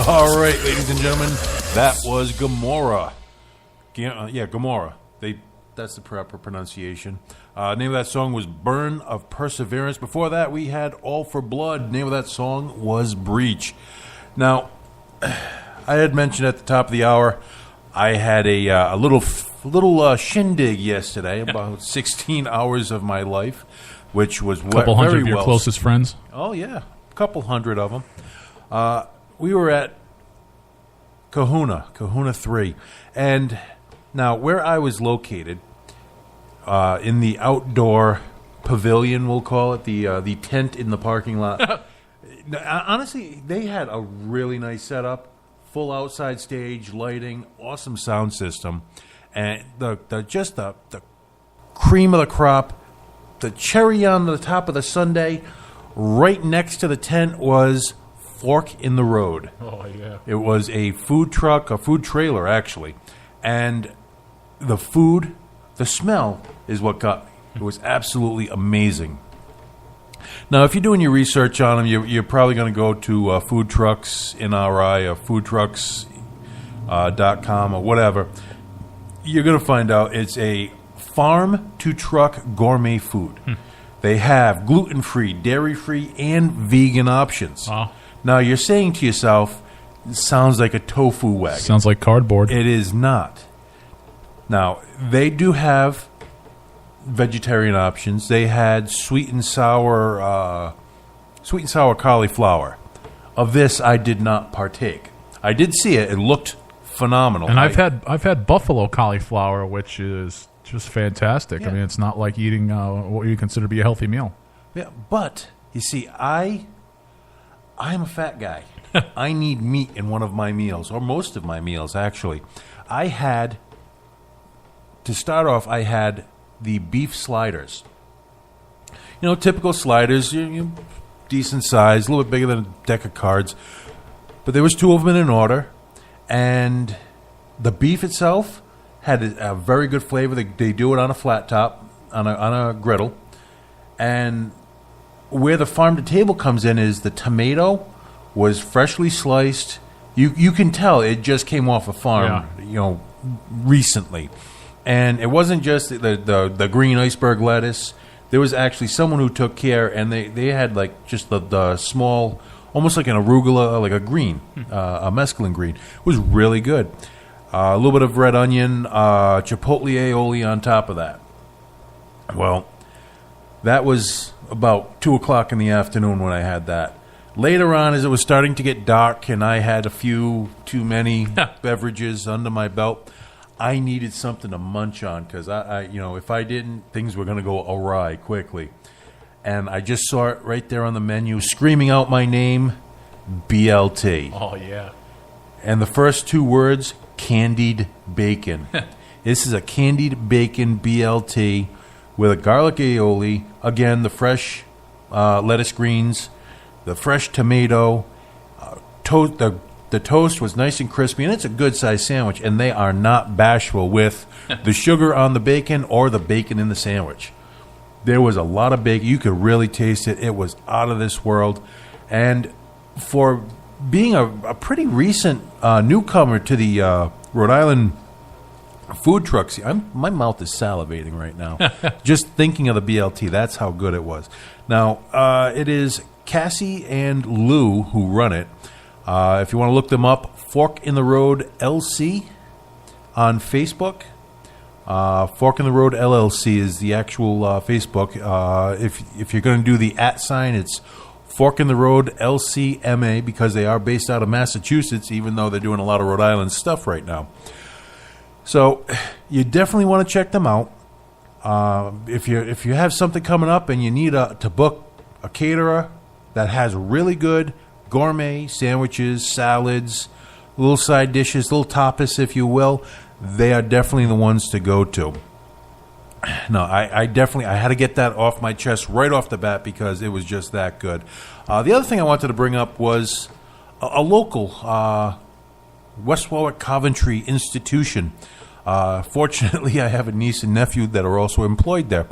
All right, ladies and gentlemen, that was Gomorrah. Gomorrah. That's the proper pronunciation. Name of that song was Burn of Perseverance. Before that, we had All for Blood. Name of that song was Breach. Now, I had mentioned at the top of the hour, I had a little shindig yesterday, about 16 hours of my life, which was a couple hundred of your closest friends. Oh yeah, a couple hundred of them. We were at Kahuna 3, and now where I was located, in the outdoor pavilion, we'll call it, the tent in the parking lot. Honestly, they had a really nice setup, full outside stage, lighting, awesome sound system, and the cream of the crop, the cherry on the top of the sundae, right next to the tent was Fork in the Road. Oh, yeah. It was a food truck, a food trailer, actually. And the food, the smell is what got me. It was absolutely amazing. Now, if you're doing your research on them, you're probably going to go to Food Trucks NRI or foodtrucks.com or whatever. You're going to find out it's a farm-to-truck gourmet food. They have gluten-free, dairy-free, and vegan options. Wow. Now, you're saying to yourself, it sounds like a tofu wagon. Sounds like cardboard. It is not. Now, they do have vegetarian options. They had sweet and sour cauliflower. Of this, I did not partake. I did see it. It looked phenomenal. And I've had buffalo cauliflower, which is just fantastic. Yeah. I mean, it's not like eating what you consider to be a healthy meal. Yeah, but you see, I'm a fat guy. I need meat in one of my meals, or most of my meals, actually. To start off, I had the beef sliders. You know, typical sliders, decent size, a little bit bigger than a deck of cards. But there was two of them in an order, and the beef itself had a very good flavor. They do it on a flat top, on a griddle. And where the farm to table comes in is the tomato was freshly sliced. You can tell it just came off a farm, recently. And it wasn't just the green iceberg lettuce. There was actually someone who took care, and they had like just the small, almost like an arugula, like a green, a mesclun green. It was really good. A little bit of red onion, chipotle aioli on top of that. Well, that was about 2 o'clock in the afternoon when I had that. Later on, as it was starting to get dark and I had a few too many beverages under my belt, I needed something to munch on because if I didn't, things were going to go awry quickly. And I just saw it right there on the menu, screaming out my name, BLT. Oh, yeah. And the first two words, candied bacon. This is a candied bacon BLT with a garlic aioli. Again, the fresh lettuce greens, the fresh tomato, the The toast was nice and crispy, and it's a good-sized sandwich, and they are not bashful with the sugar on the bacon or the bacon in the sandwich. There was a lot of bacon. You could really taste it. It was out of this world. And for being a pretty recent newcomer to the Rhode Island food trucks, my mouth is salivating right now. Just thinking of the BLT, that's how good it was. Now, it is Cassie and Lou who run it. If you want to look them up, Fork in the Road LC on Facebook. Fork in the Road LLC is the actual Facebook. If you're going to do the @ sign, it's Fork in the Road LCMA, because they are based out of Massachusetts, even though they're doing a lot of Rhode Island stuff right now. So you definitely want to check them out. If you have something coming up and you need to book a caterer that has really good gourmet sandwiches, salads, little side dishes, little tapas, if you will, they are definitely the ones to go to. No, I had to get that off my chest right off the bat because it was just that good. The other thing I wanted to bring up was a local West Warwick Coventry institution. Fortunately, I have a niece and nephew that are also employed there.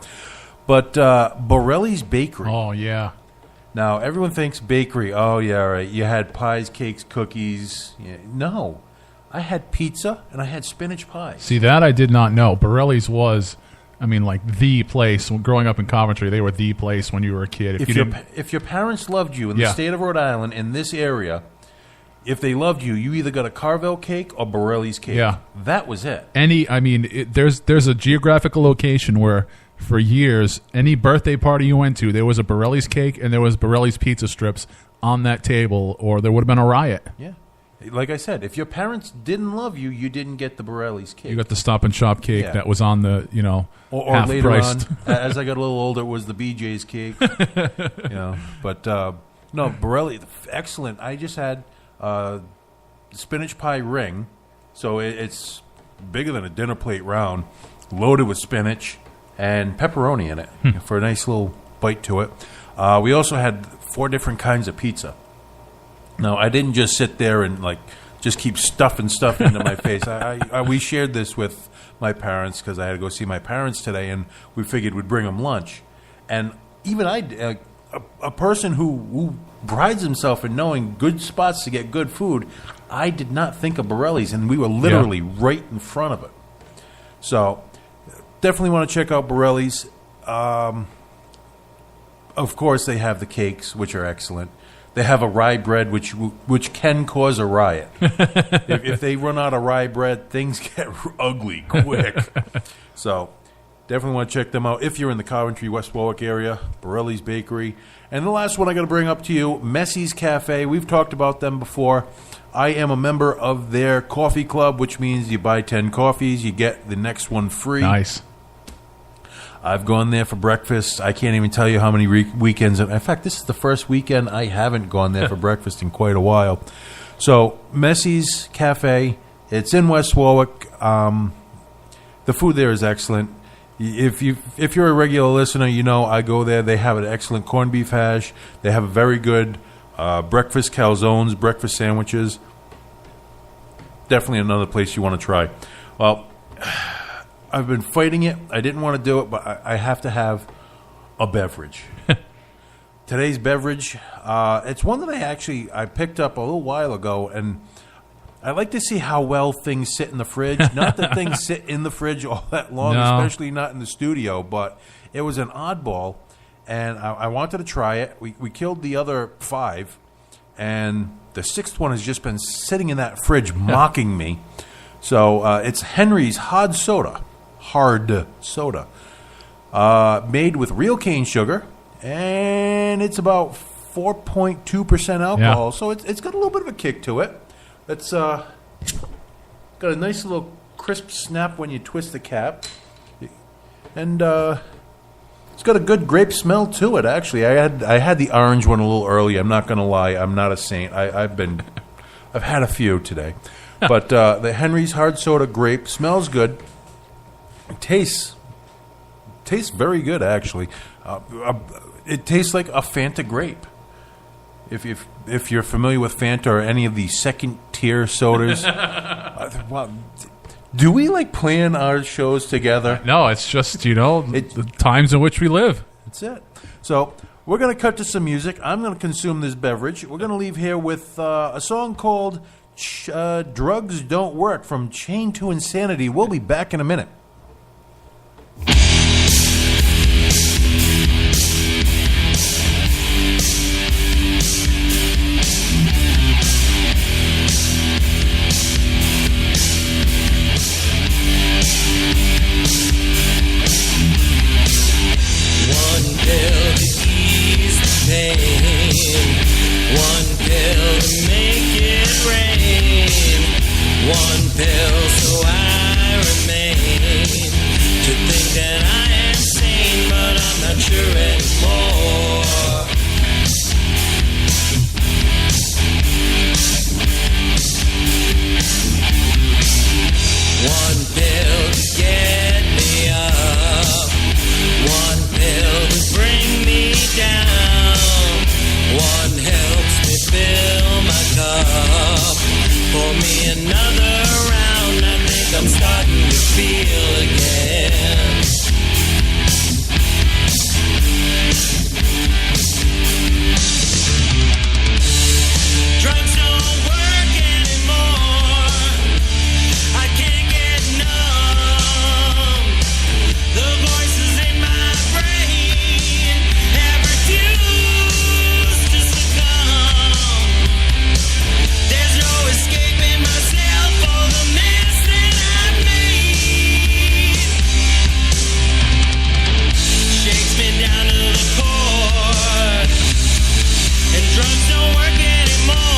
But Borelli's Bakery. Oh, yeah. Now, everyone thinks bakery. Oh, yeah, right. You had pies, cakes, cookies. Yeah. No. I had pizza, and I had spinach pie. See, that I did not know. Borelli's was, like the place. Growing up in Coventry, they were the place when you were a kid. If your parents loved you in the state of Rhode Island, in this area, if they loved you, you either got a Carvel cake or Borelli's cake. Yeah. That was it. There's a geographical location where, for years, any birthday party you went to, there was a Borelli's cake and there was Borelli's pizza strips on that table, or there would have been a riot. Yeah. Like I said, if your parents didn't love you, you didn't get the Borelli's cake. You got the Stop and Shop cake that was on the, or half later priced. on, as I got a little older, it was the BJ's cake. But no, Borelli, excellent. I just had spinach pie ring, so it's bigger than a dinner plate round, loaded with spinach and pepperoni in it for a nice little bite to it. We also had 4 different kinds of pizza. Now, I didn't just sit there and just keep stuffing stuff into my face. We shared this with my parents because I had to go see my parents today, and we figured we'd bring them lunch. And even a person who prides himself in knowing good spots to get good food, I did not think of Borelli's, and we were literally right in front of it. So definitely want to check out Borelli's. Of course, they have the cakes, which are excellent. They have a rye bread, which can cause a riot. if they run out of rye bread, things get ugly quick. So definitely want to check them out if you're in the Coventry, West Warwick area. Borelli's Bakery. And the last one I got to bring up to you, Messie's Cafe. We've talked about them before. I am a member of their coffee club, which means you buy 10 coffees, you get the next one free. Nice. I've gone there for breakfast. I can't even tell you how many weekends. In fact, this is the first weekend I haven't gone there for breakfast in quite a while. So, Messie's Cafe, it's in West Warwick. The food there is excellent. If you're a regular listener, you know I go there. They have an excellent corned beef hash. They have a very good breakfast calzones, breakfast sandwiches. Definitely another place you want to try. Well, I've been fighting it. I didn't want to do it, but I have to have a beverage. Today's beverage, it's one that I picked up a little while ago, and I like to see how well things sit in the fridge. Not that things sit in the fridge all that long, especially not in the studio, but it was an oddball, and I wanted to try it. We killed the other 5, and the 6th one has just been sitting in that fridge mocking me. So it's Henry's Hard Soda, made with real cane sugar, and it's about 4.2% alcohol. So it's got a little bit of a kick to it. It's got a nice little crisp snap when you twist the cap, and it's got a good grape smell to it. Actually, I had the orange one a little early. I'm not going to lie. I'm not a saint. I've had a few today, but the Henry's Hard Soda grape smells good. It tastes very good, actually. It tastes like a Fanta grape. if you're familiar with Fanta or any of the second tier sodas, do we like plan our shows together? No, it's just the times in which we live. That's it. So we're going to cut to some music. I'm going to consume this beverage. We're going to leave here with a song called "Drugs Don't Work" from Chained to Insanity. We'll be back in a minute. One pill to make it rain. One pill so I remain. To think that I am sane, but I'm not sure anymore. One pill to get me up. One pill to bring me down. One helps me fill my cup. Pour me another round. I think I'm starting to feel again. Drugs don't work anymore. I can't get numb. The voices in my brain have refused to succumb. There's no escaping myself or the mess that I've made. Shakes me down to the core, and drugs don't work anymore.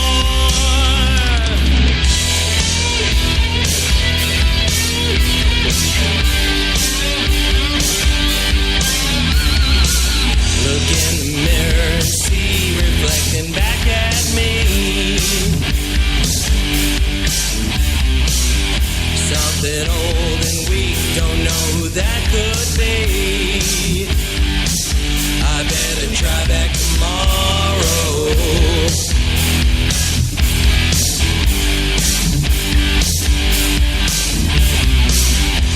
Look in the mirror and see reflecting back at me something old and weak, don't know who that could be. I better try back tomorrow.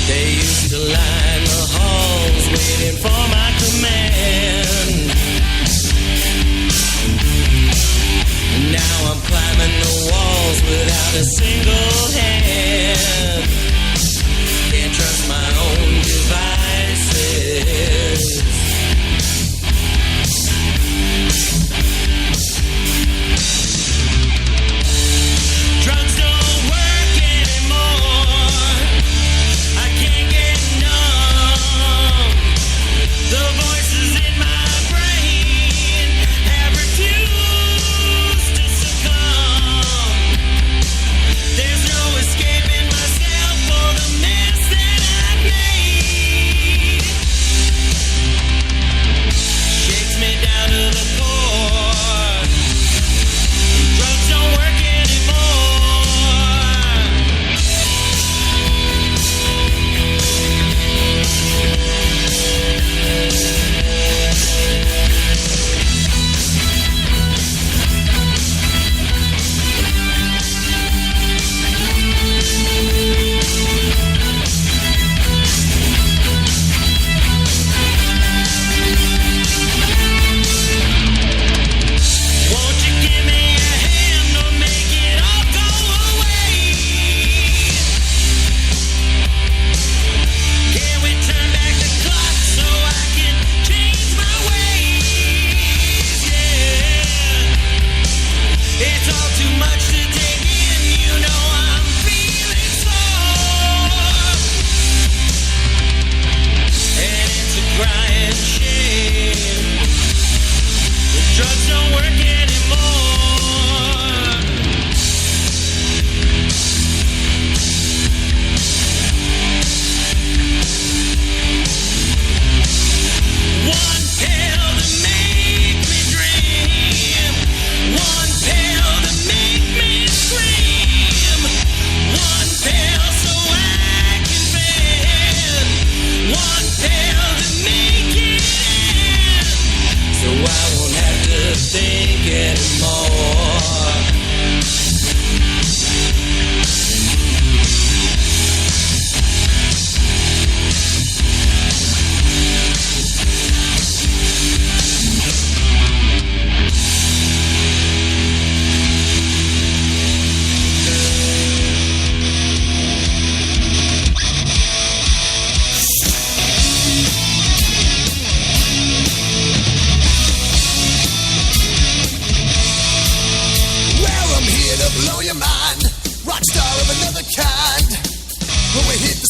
They used to line the halls waiting for my command. Now I'm climbing the walls without a single hand. Can't trust my own devices. Drugs don't work anymore. I can't get numb. The voices in my brain have refused to succumb. There's no escaping myself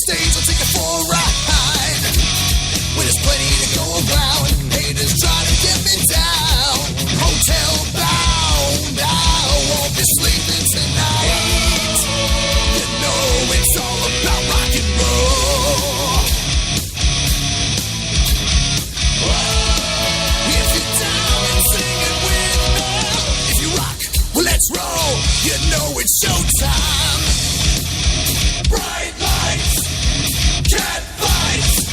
stage, I'll take you for a ride. When there's plenty to go around, haters try to get me down. Hotel bound, I won't be sleeping tonight. You know it's all about rock and roll. If you're down and singing with me, if you rock, well let's roll. You know it's showtime. Bright lights, cat fights.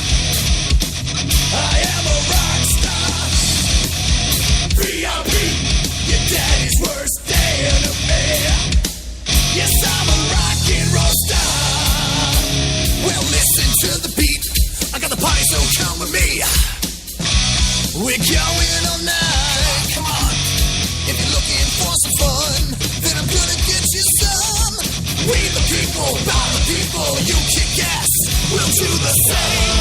I am a rock star. VIP, your daddy's worst enemy. Yes, I'm a rock and roll star. Well, listen to the beat. I got the party, so come with me. We're going all night. Come on. If you're looking for some fun, then I'm gonna get you some. We the people, by the people. You kick ass, we'll do the same.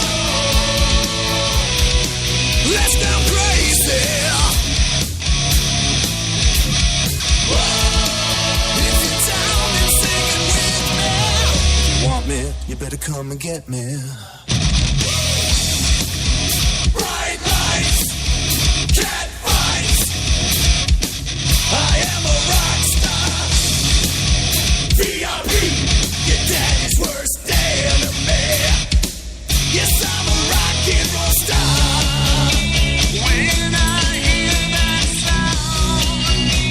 Let's go crazy. If you're down and singing with me, if you want me, you better come and get me. Bright lights, cat fights. I am a rock star. VIP, your daddy's worst enemy. Yes, I'm a rock and roll star. When I hear that sound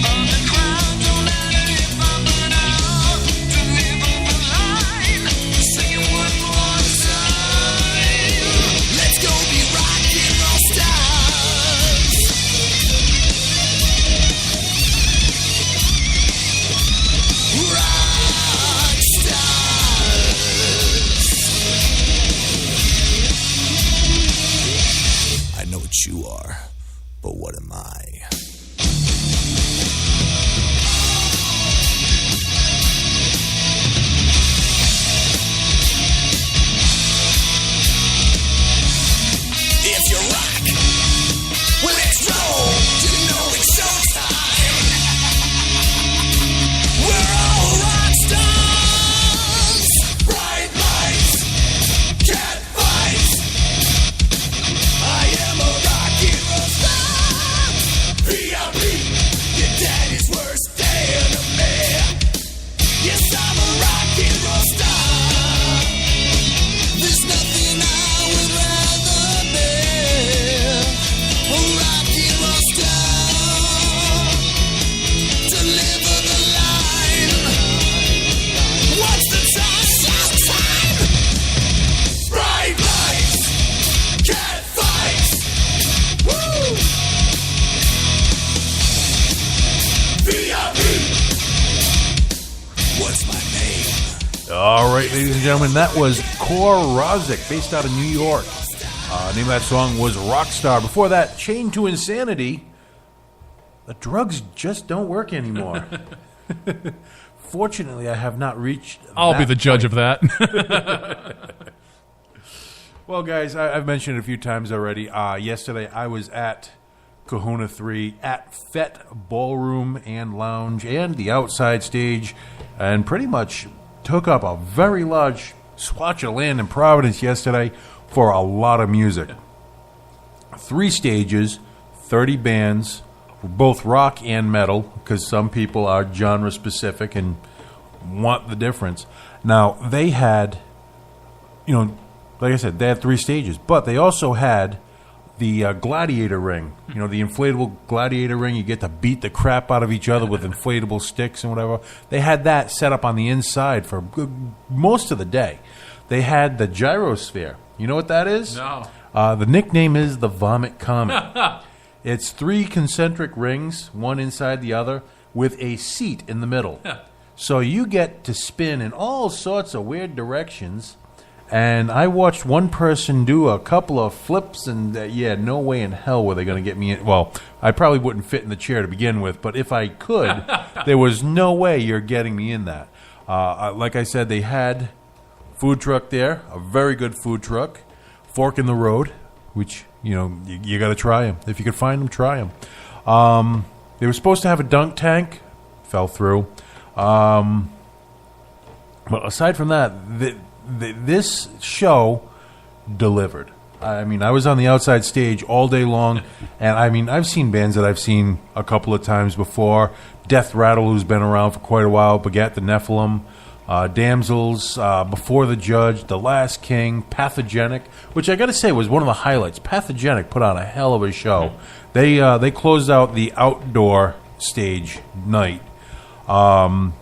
of the crowd, don't matter if I burn out, to live on the line, sing it one more time. Let's go be rock and roll stars. Rock stars. I know what you are, but what am I? If you rock, well let's roll. You know it's showtime. We're all rock stars. Bright lights, cat fights. I am a rock and roll star. VIP, your daddy's worst enemy. Yes, I'm a rock and roll star. There's nothing I would rather be. A rock and roll star. Deliver the line. What's the time? Showtime. Bright lights, cat fights. Woo! VIP. What's my name? All right, ladies and gentlemen, that was Kor Rozik, based out of New York. Name of that song was Rockstar. Before that, Chained to Insanity. The drugs just don't work anymore. Fortunately, I have not reached I'll that be the judge of that. Well, guys, I've mentioned it a few times already. Yesterday, I was at Kahuna 3 at Fett Ballroom and Lounge and the outside stage, and pretty much took up a very large swatch of land in Providence yesterday for a lot of music. 3 stages, 30 bands, both rock and metal, because some people are genre specific and want the difference. Now, they had, like I said, they had 3 stages, but they also had the gladiator ring, the inflatable gladiator ring. You get to beat the crap out of each other with inflatable sticks and whatever. They had that set up on the inside for most of the day. They had the gyrosphere. You know what that is? No. The nickname is the Vomit Comet. It's 3 concentric rings, one inside the other, with a seat in the middle. So you get to spin in all sorts of weird directions. And I watched one person do a couple of flips, and no way in hell were they going to get me in. Well, I probably wouldn't fit in the chair to begin with, but if I could, there was no way you're getting me in that. Like I said, they had food truck there, a very good food truck, Fork in the Road, which, you got to try them. If you could find them, try them. They were supposed to have a dunk tank, fell through. But aside from that, this show delivered. I mean, I was on the outside stage all day long, and I mean, I've seen bands that I've seen a couple of times before. Death Rattle, who's been around for quite a while, Begat the Nephilim, Damsels, Before the Judge, The Last King, Pathogenic, which I got to say was one of the highlights. Pathogenic put on a hell of a show. They closed out the outdoor stage night. And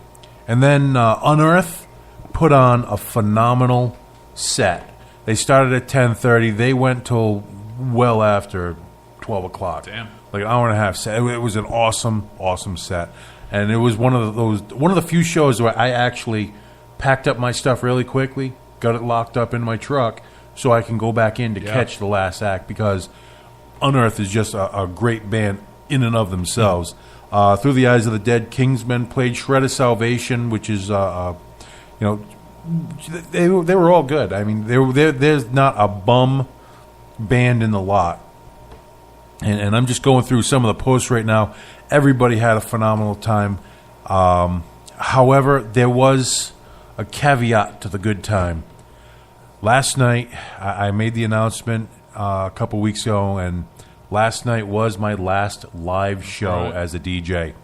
then Unearth put on a phenomenal set. They started at 10:30. They went till well after 12 o'clock. Damn. Like an hour and a half set. It was an awesome, awesome set. And it was one of the few shows where I actually packed up my stuff really quickly, got it locked up in my truck, so I can go back in to catch the last act, because Unearth is just a great band in and of themselves. Through the Eyes of the Dead, Kingsmen played Shred of Salvation, which is they were all good. I mean, there's not a bum band in the lot. And I'm just going through some of the posts right now. Everybody had a phenomenal time. However, there was a caveat to the good time. Last night, I made the announcement a couple weeks ago, and last night was my last live show as a DJ.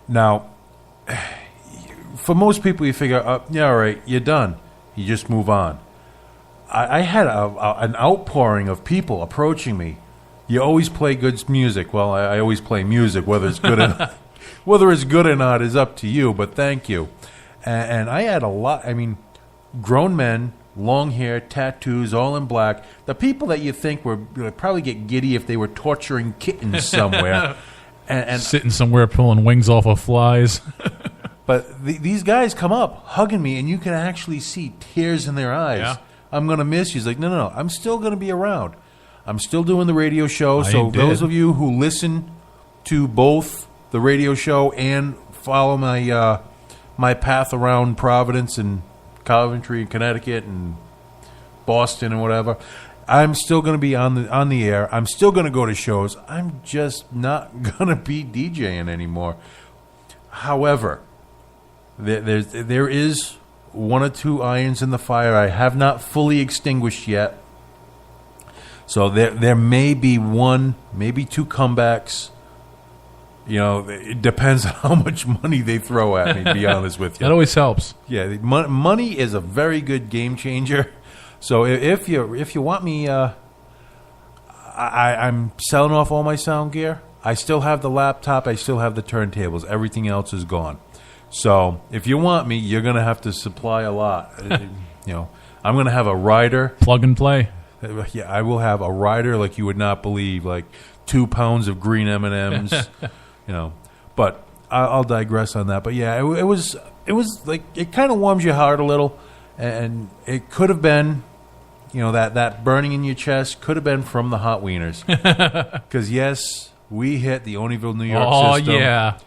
Now, for most people, you figure, yeah, all right, you're done. You just move on. I had an outpouring of people approaching me. You always play good music. Well, I always play music. Whether it's good or not is up to you, but thank you. And I had a lot. I mean, grown men, long hair, tattoos, all in black. The people that you think would probably get giddy if they were torturing kittens somewhere. and sitting somewhere pulling wings off of flies. But these guys come up hugging me, and you can actually see tears in their eyes. Yeah. I'm going to miss you. He's like, no, I'm still going to be around. I'm still doing the radio show. So those of you who listen to both the radio show and follow my my path around Providence and Coventry and Connecticut and Boston and whatever, I'm still going to be on the air. I'm still going to go to shows. I'm just not going to be DJing anymore. However, there is one or two irons in the fire I have not fully extinguished yet. So there may be one, maybe two comebacks. You know, it depends on how much money they throw at me, to be honest with you. That always helps. Yeah, money is a very good game changer. So if you want me, I'm selling off all my sound gear. I still have the laptop. I still have the turntables. Everything else is gone. So if you want me, you're going to have to supply a lot. I'm going to have a rider. Plug and play. Yeah, I will have a rider like you would not believe, like 2 pounds of green M&Ms. But I'll digress on that. But yeah, it was like, it kind of warms your heart a little, and it could have been, that burning in your chest could have been from the hot wieners. Because yes, we hit the Oneyville, New York system. Oh yeah.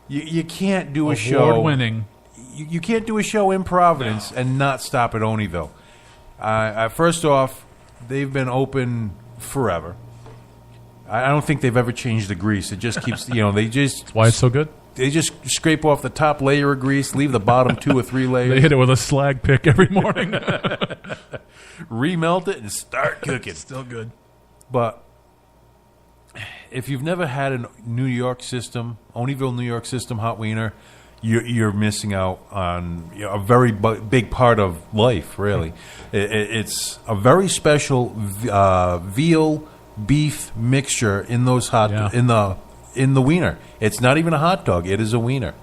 You can't do a show. Award-winning. You can't do a show in Providence and not stop at Oneyville. First off, they've been open forever. I don't think they've ever changed the grease. It just keeps, they just... That's why it's so good? They just scrape off the top layer of grease, leave the bottom 2 or 3 layers. They hit it with a slag pick every morning. Remelt it and start cooking. Still good. But if you've never had a New York system, Oneyville, New York system hot wiener, you're missing out on a very big part of life, really. It's a very special veal beef mixture in those in the wiener. It's not even a hot dog; it is a wiener.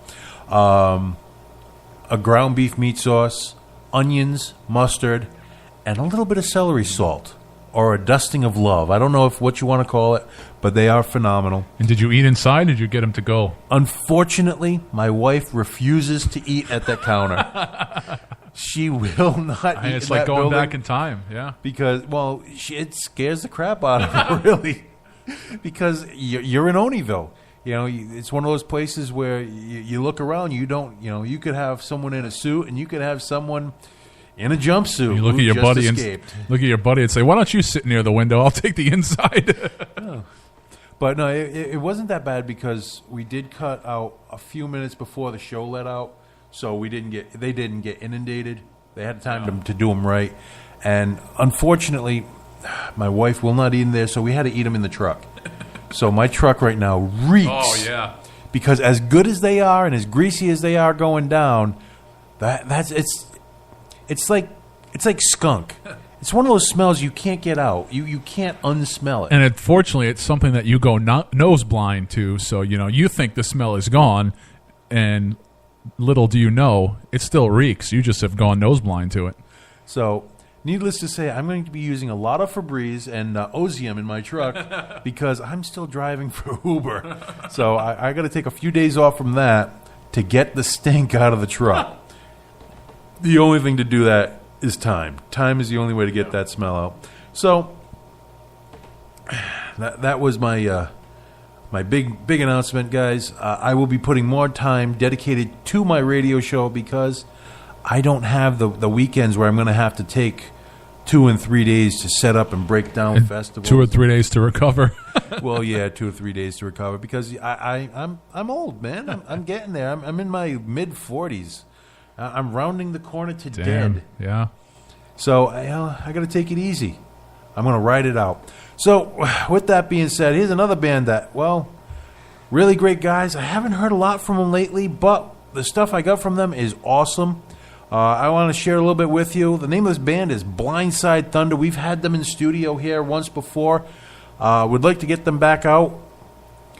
A ground beef meat sauce, onions, mustard, and a little bit of celery salt, or a dusting of love. I don't know what you want to call it, but they are phenomenal. And did you eat inside, or did you get them to go? Unfortunately, my wife refuses to eat at the counter. She will not eat. It's like going back in time, yeah. Because, it scares the crap out of her, really. Because you're in Oneyville. It's one of those places where you look around, you could have someone in a suit, and you could have someone in a jumpsuit. You look at your buddy and say, "Why don't you sit near the window? I'll take the inside." Oh. But no, it wasn't that bad, because we did cut out a few minutes before the show let out, so they didn't get inundated. They had time to do them right. And unfortunately, my wife will not eat them there, so we had to eat them in the truck. So my truck right now reeks. Oh, yeah. Because as good as they are and as greasy as they are going down, it's like skunk. It's one of those smells you can't get out. You can't unsmell it. And unfortunately, it's something that you go nose blind to. So, you think the smell is gone, and little do you know, it still reeks. You just have gone nose blind to it. So, needless to say, I'm going to be using a lot of Febreze and Ozium in my truck because I'm still driving for Uber. So I got to take a few days off from that to get the stink out of the truck. The only thing to do that is time. Time is the only way to get that smell out. So that was my my big announcement, guys. I will be putting more time dedicated to my radio show because I don't have the weekends where I'm going to have to take 2 and 3 days to set up and break down festivals. 2 or 3 days to recover. Well, yeah, 2 or 3 days to recover because I'm old, man. I'm getting there. I'm in my mid-40s. I'm rounding the corner to dead. Yeah. So I got to take it easy. I'm going to ride it out. So with that being said, here's another band that, really great guys. I haven't heard a lot from them lately, but the stuff I got from them is awesome. I want to share a little bit with you. The name of this band is Blindside Thunder. We've had them in studio here once before. Would like to get them back out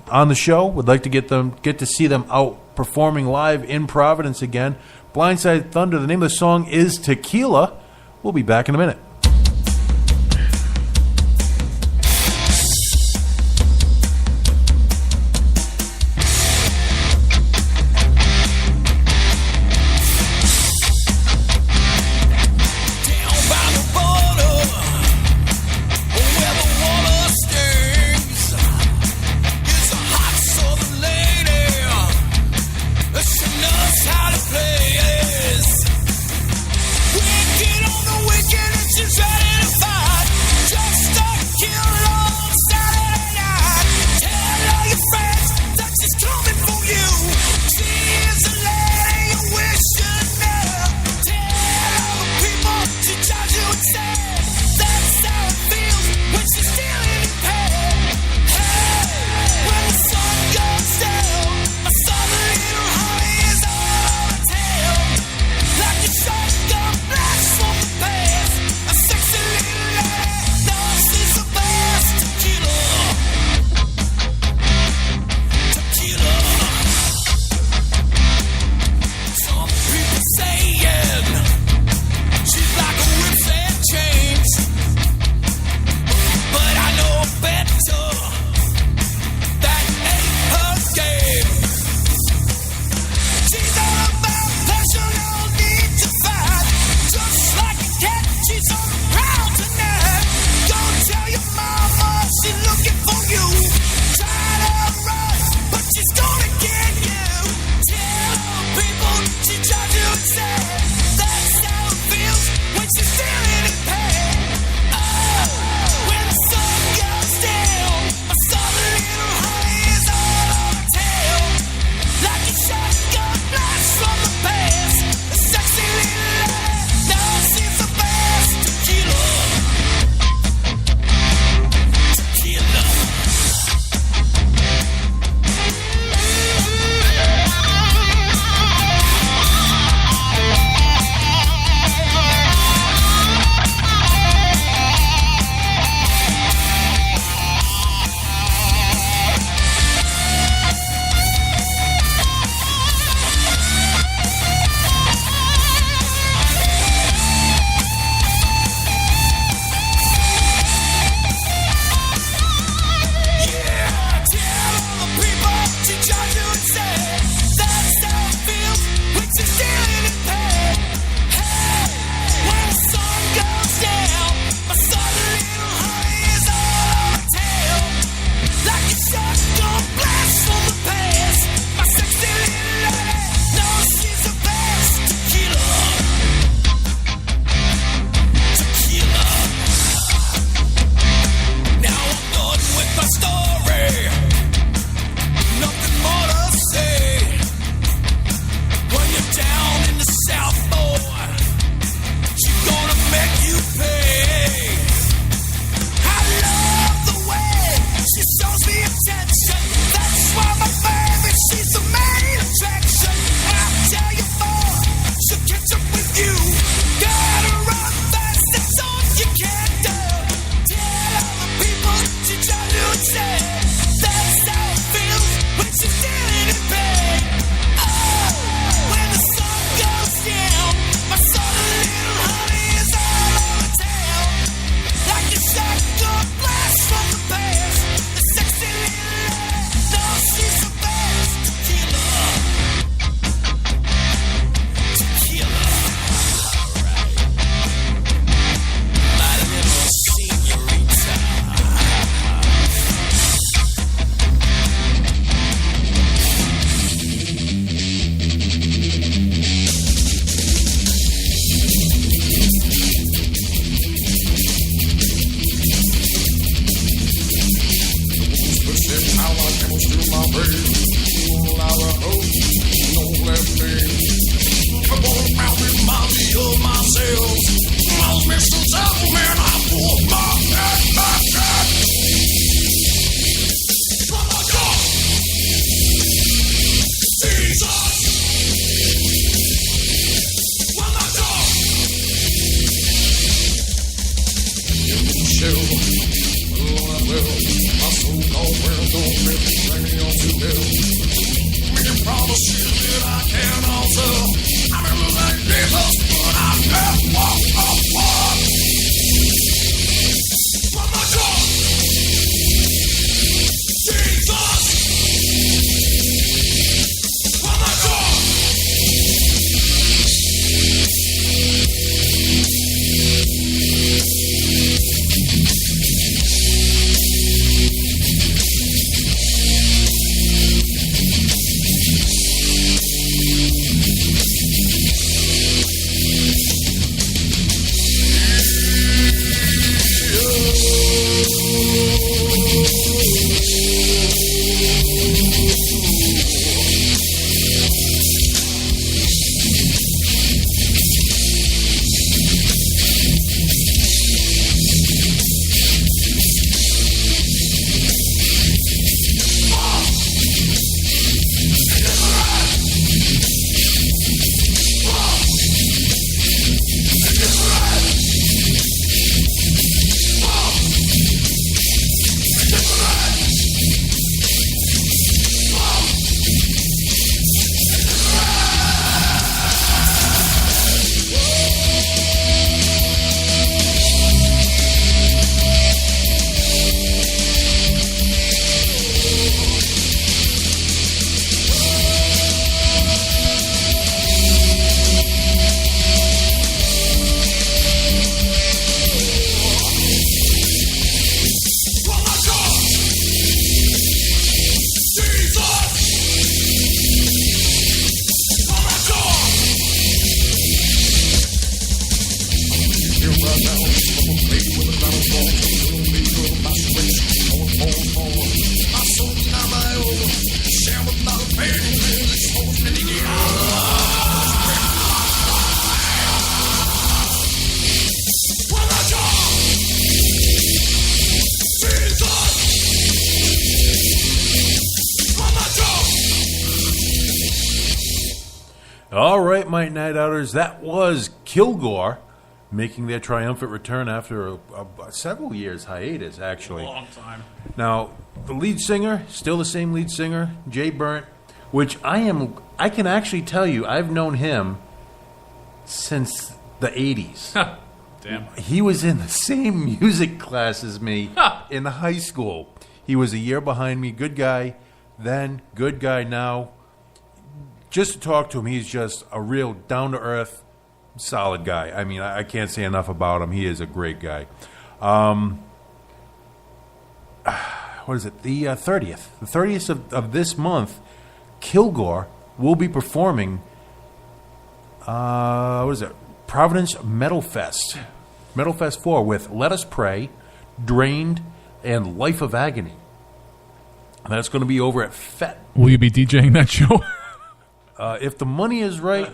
on the show. Would like to get to see them out performing live in Providence again. Blindside Thunder. The name of the song is Tequila. We'll be back in a minute. Wicked on the wicked, and she's All right, my Night Outers, that was Kilgore making their triumphant return after several years hiatus, actually. A long time. Now, the lead singer, still the same lead singer, Jay Burnt, which I can actually tell you, I've known him since the 80s. Damn. He was in the same music class as me in high school. He was a year behind me. Good guy then, good guy now. Just to talk to him, he's just a real down-to-earth, solid guy. I mean, I can't say enough about him. He is a great guy. What is it? The 30th. The 30th of this month, Kilgore will be performing, what is it? Providence Metal Fest. Metal Fest 4 with Let Us Pray, Drained, and Life of Agony. And that's going to be over at FET. Will you be DJing that show? If the money is right,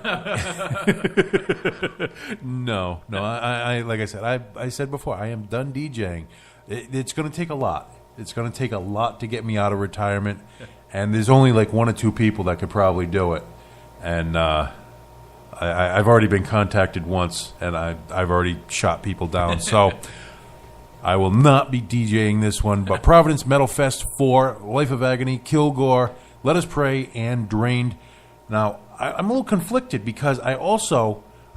no. I like I said, I said before, I am done DJing. It's going to take a lot. It's going to take a lot to get me out of retirement, and there's only like one or two people that could probably do it. And I've already been contacted once, and I've already shot people down. So I will not be DJing this one. But Providence Metal Fest 4, Life of Agony, Kilgore, Let Us Pray, and Drained. Now, I'm a little conflicted because I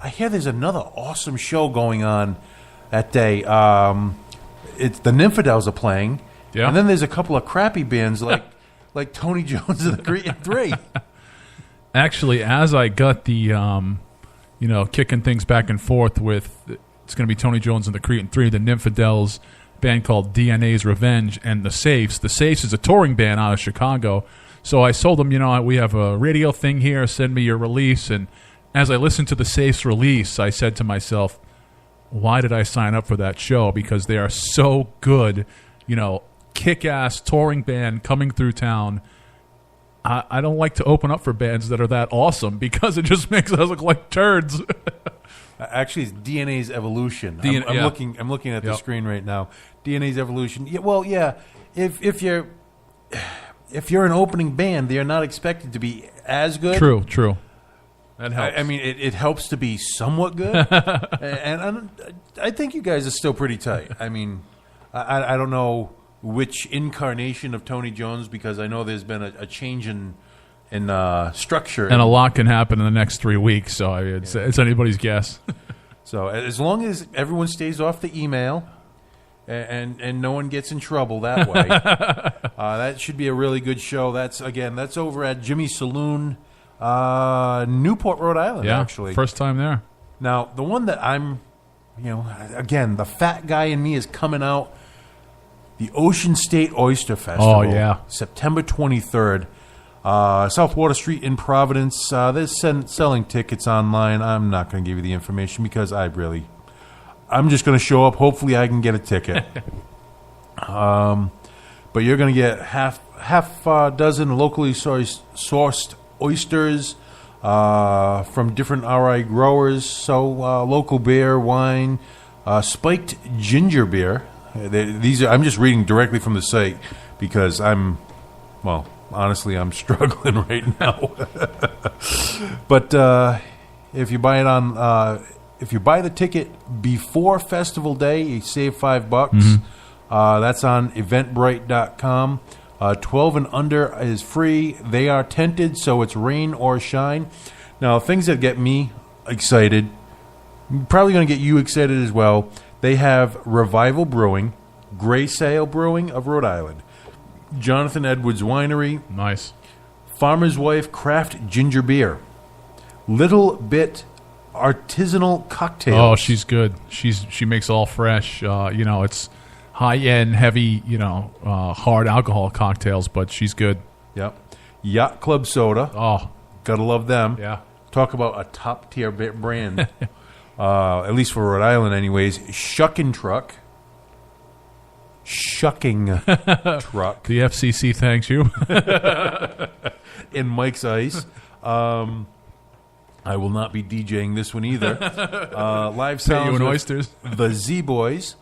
hear there's another awesome show going on that day. It's the Nymphadels are playing, and then there's a couple of crappy bands like Tony Jones and the Cretin 3. Actually, as I got the, kicking things back and forth with, it's going to be Tony Jones and the Cretin 3, the Nymphadels band called DNA's Revenge, and The Safes. The Safes is a touring band out of Chicago. So I told them, we have a radio thing here, send me your release. And as I listened to the Safes release, I said to myself, why did I sign up for that show? Because they are so good, kick-ass touring band coming through town. I don't like to open up for bands that are that awesome because it just makes us look like turds. Actually, it's DNA's Evolution. I'm looking at the screen right now. DNA's Evolution. Yeah, well, yeah. If you're an opening band, they are not expected to be as good. True. That helps. I mean, it helps to be somewhat good, and I think you guys are still pretty tight. I mean, I don't know which incarnation of Tony Jones, because I know there's been a change in structure. And a lot can happen in the next 3 weeks, so it's anybody's guess. So as long as everyone stays off the email and no one gets in trouble that way, that should be a really good show. That's over at Jimmy's Saloon, Newport, Rhode Island, actually. First time there. Now, the one that I'm, again, the fat guy in me is coming out, the Ocean State Oyster Festival. Oh, yeah. September 23rd. South Water Street in Providence. They're selling tickets online. I'm not going to give you the information because I'm just going to show up. Hopefully I can get a ticket. But you're going to get half dozen locally sourced oysters from different RI growers. So local beer, wine, spiked ginger beer. I'm just reading directly from the site because honestly, I'm struggling right now. But if you buy it if you buy the ticket before festival day, you save $5. Mm-hmm. That's on Eventbrite.com. 12 and under is free. They are tented, so it's rain or shine. Now, things that get me excited, probably going to get you excited as well. They have Revival Brewing, Gray Sail Brewing of Rhode Island, Jonathan Edwards Winery. Nice. Farmer's Wife Craft Ginger Beer. Little Bit Artisanal Cocktails. Oh, she's good. She makes all fresh. It's high-end, heavy, hard alcohol cocktails, but she's good. Yep. Yacht Club Soda. Oh. Gotta love them. Yeah. Talk about a top-tier brand. At least for Rhode Island anyways. Shucking Truck. The FCC thanks you. In Mike's Ice. I will not be DJing this one either. Live sounds and oysters. The Z-Boys.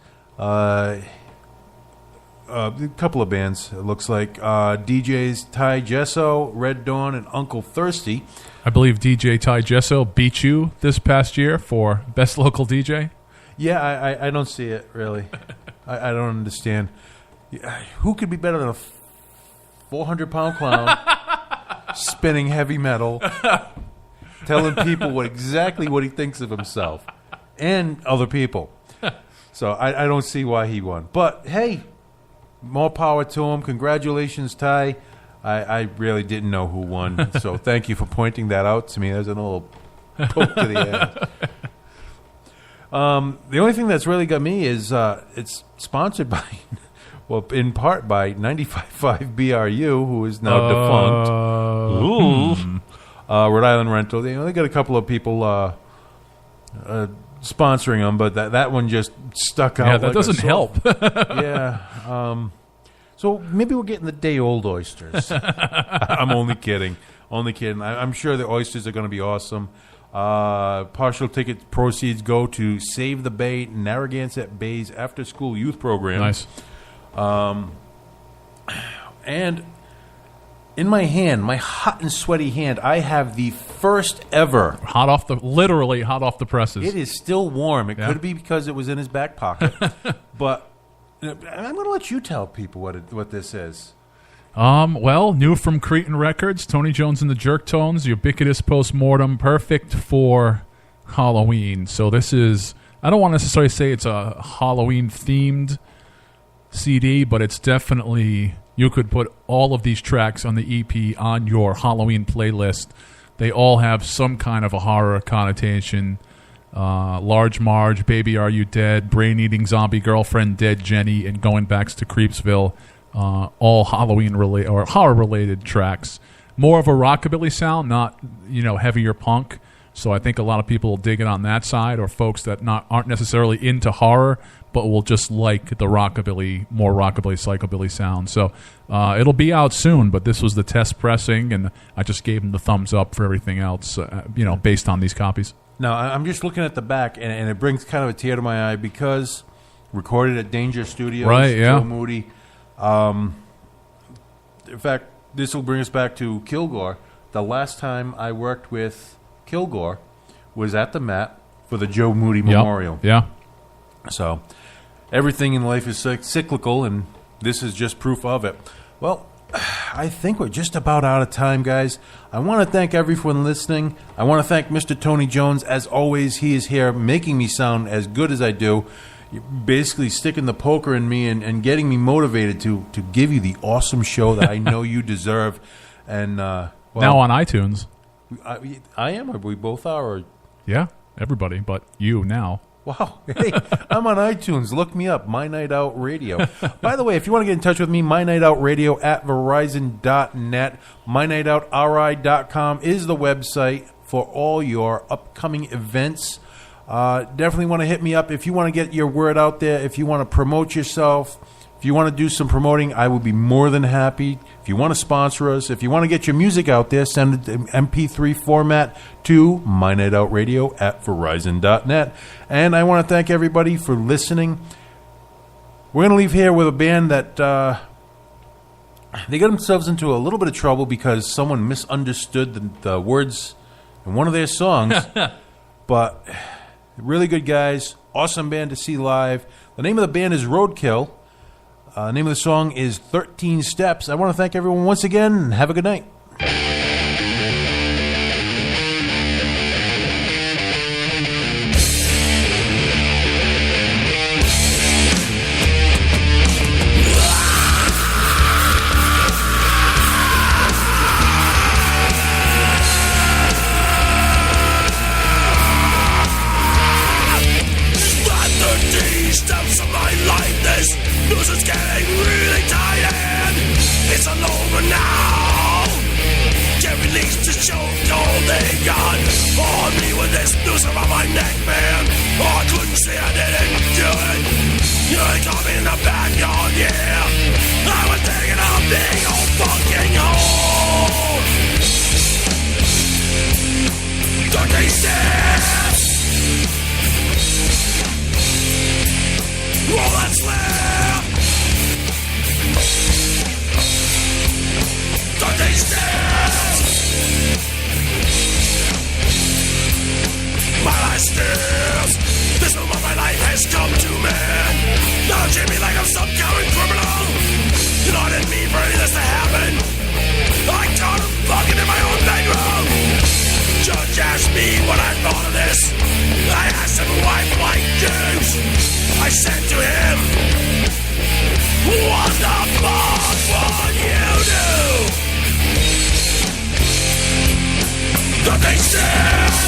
a couple of bands, it looks like. DJs Ty Gesso, Red Dawn, and Uncle Thirsty. I believe DJ Ty Gesso beat you this past year for Best Local DJ. Yeah, I don't see it, really. I don't understand. Who could be better than a 400-pound clown spinning heavy metal, telling people exactly what he thinks of himself and other people? So I don't see why he won. But, hey, more power to him. Congratulations, Ty. I really didn't know who won, so thank you for pointing that out to me. There's a little poke to the head. The only thing that's really got me is it's sponsored by, well, in part by 95.5 BRU, who is now defunct. Rhode Island Rental. They got a couple of people sponsoring them, but that one just stuck out. Yeah, that doesn't help. Yeah. So maybe we're getting the day-old oysters. I'm only kidding. I'm sure the oysters are going to be awesome. Partial ticket proceeds go to Save the Bay, Narragansett Bay's after-school youth program. Nice. And in my hand, my hot and sweaty hand, I have the first ever... literally hot off the presses. It is still warm. It could be because it was in his back pocket. But I'm going to let you tell people what this is. Well, new from Cretin Records, Tony Jones and the Jerk Tones, ubiquitous postmortem, perfect for Halloween. So this is, I don't want to necessarily say it's a Halloween-themed CD, but it's definitely, you could put all of these tracks on the EP on your Halloween playlist. They all have some kind of a horror connotation. Large Marge, Baby Are You Dead, Brain Eating Zombie Girlfriend, Dead Jenny, and Going Backs to Creepsville. All Halloween related or horror related tracks. More of a rockabilly sound, not heavier punk. So I think a lot of people will dig it on that side, or folks that aren't necessarily into horror, but will just like the rockabilly, more rockabilly, psychobilly sound. So it'll be out soon, but this was the test pressing, and I just gave them the thumbs up for everything else, based on these copies. Now, I'm just looking at the back, and it brings kind of a tear to my eye because recorded at Danger Studios, right? Yeah, Joe Moody. In fact, this will bring us back to Kilgore. The last time I worked with Kilgore was at the Met for the Joe Moody Memorial. Yeah. So everything in life is cyclical, and this is just proof of it. Well, I think we're just about out of time, guys. I want to thank everyone listening. I want to thank Mr. Tony Jones. As always, he is here making me sound as good as I do. You're basically sticking the poker in me and getting me motivated to give you the awesome show that I know you deserve. And now on iTunes. I am. We both are. Or? Yeah, everybody, but you now. Wow. Hey, I'm on iTunes. Look me up, My Night Out Radio. By the way, if you want to get in touch with me, mynightoutradio at Verizon.net. MyNightOutRI.com is the website for all your upcoming events. Definitely want to hit me up if you want to get your word out there, if you want to promote yourself, if you want to do some promoting, I would be more than happy. If you want to sponsor us, if you want to get your music out there, send it in MP3 format to mynightoutradio at Verizon.net. And I want to thank everybody for listening. We're going to leave here with a band that they got themselves into a little bit of trouble because someone misunderstood the words in one of their songs. But really good guys, awesome band to see live. The name of the band is Roadkill. The name of the song is 13 Steps. I want to thank everyone once again, and have a good night. News is getting really tired. It's all over now. Can't release the show holding on. On me with this noose around my neck, man. Oh, I couldn't say I didn't do it. You caught me in the backyard, yeah. I was taking a big old fucking hole. 13 steps. Roll that slab. I said to him, what the fuck would you do? The thing said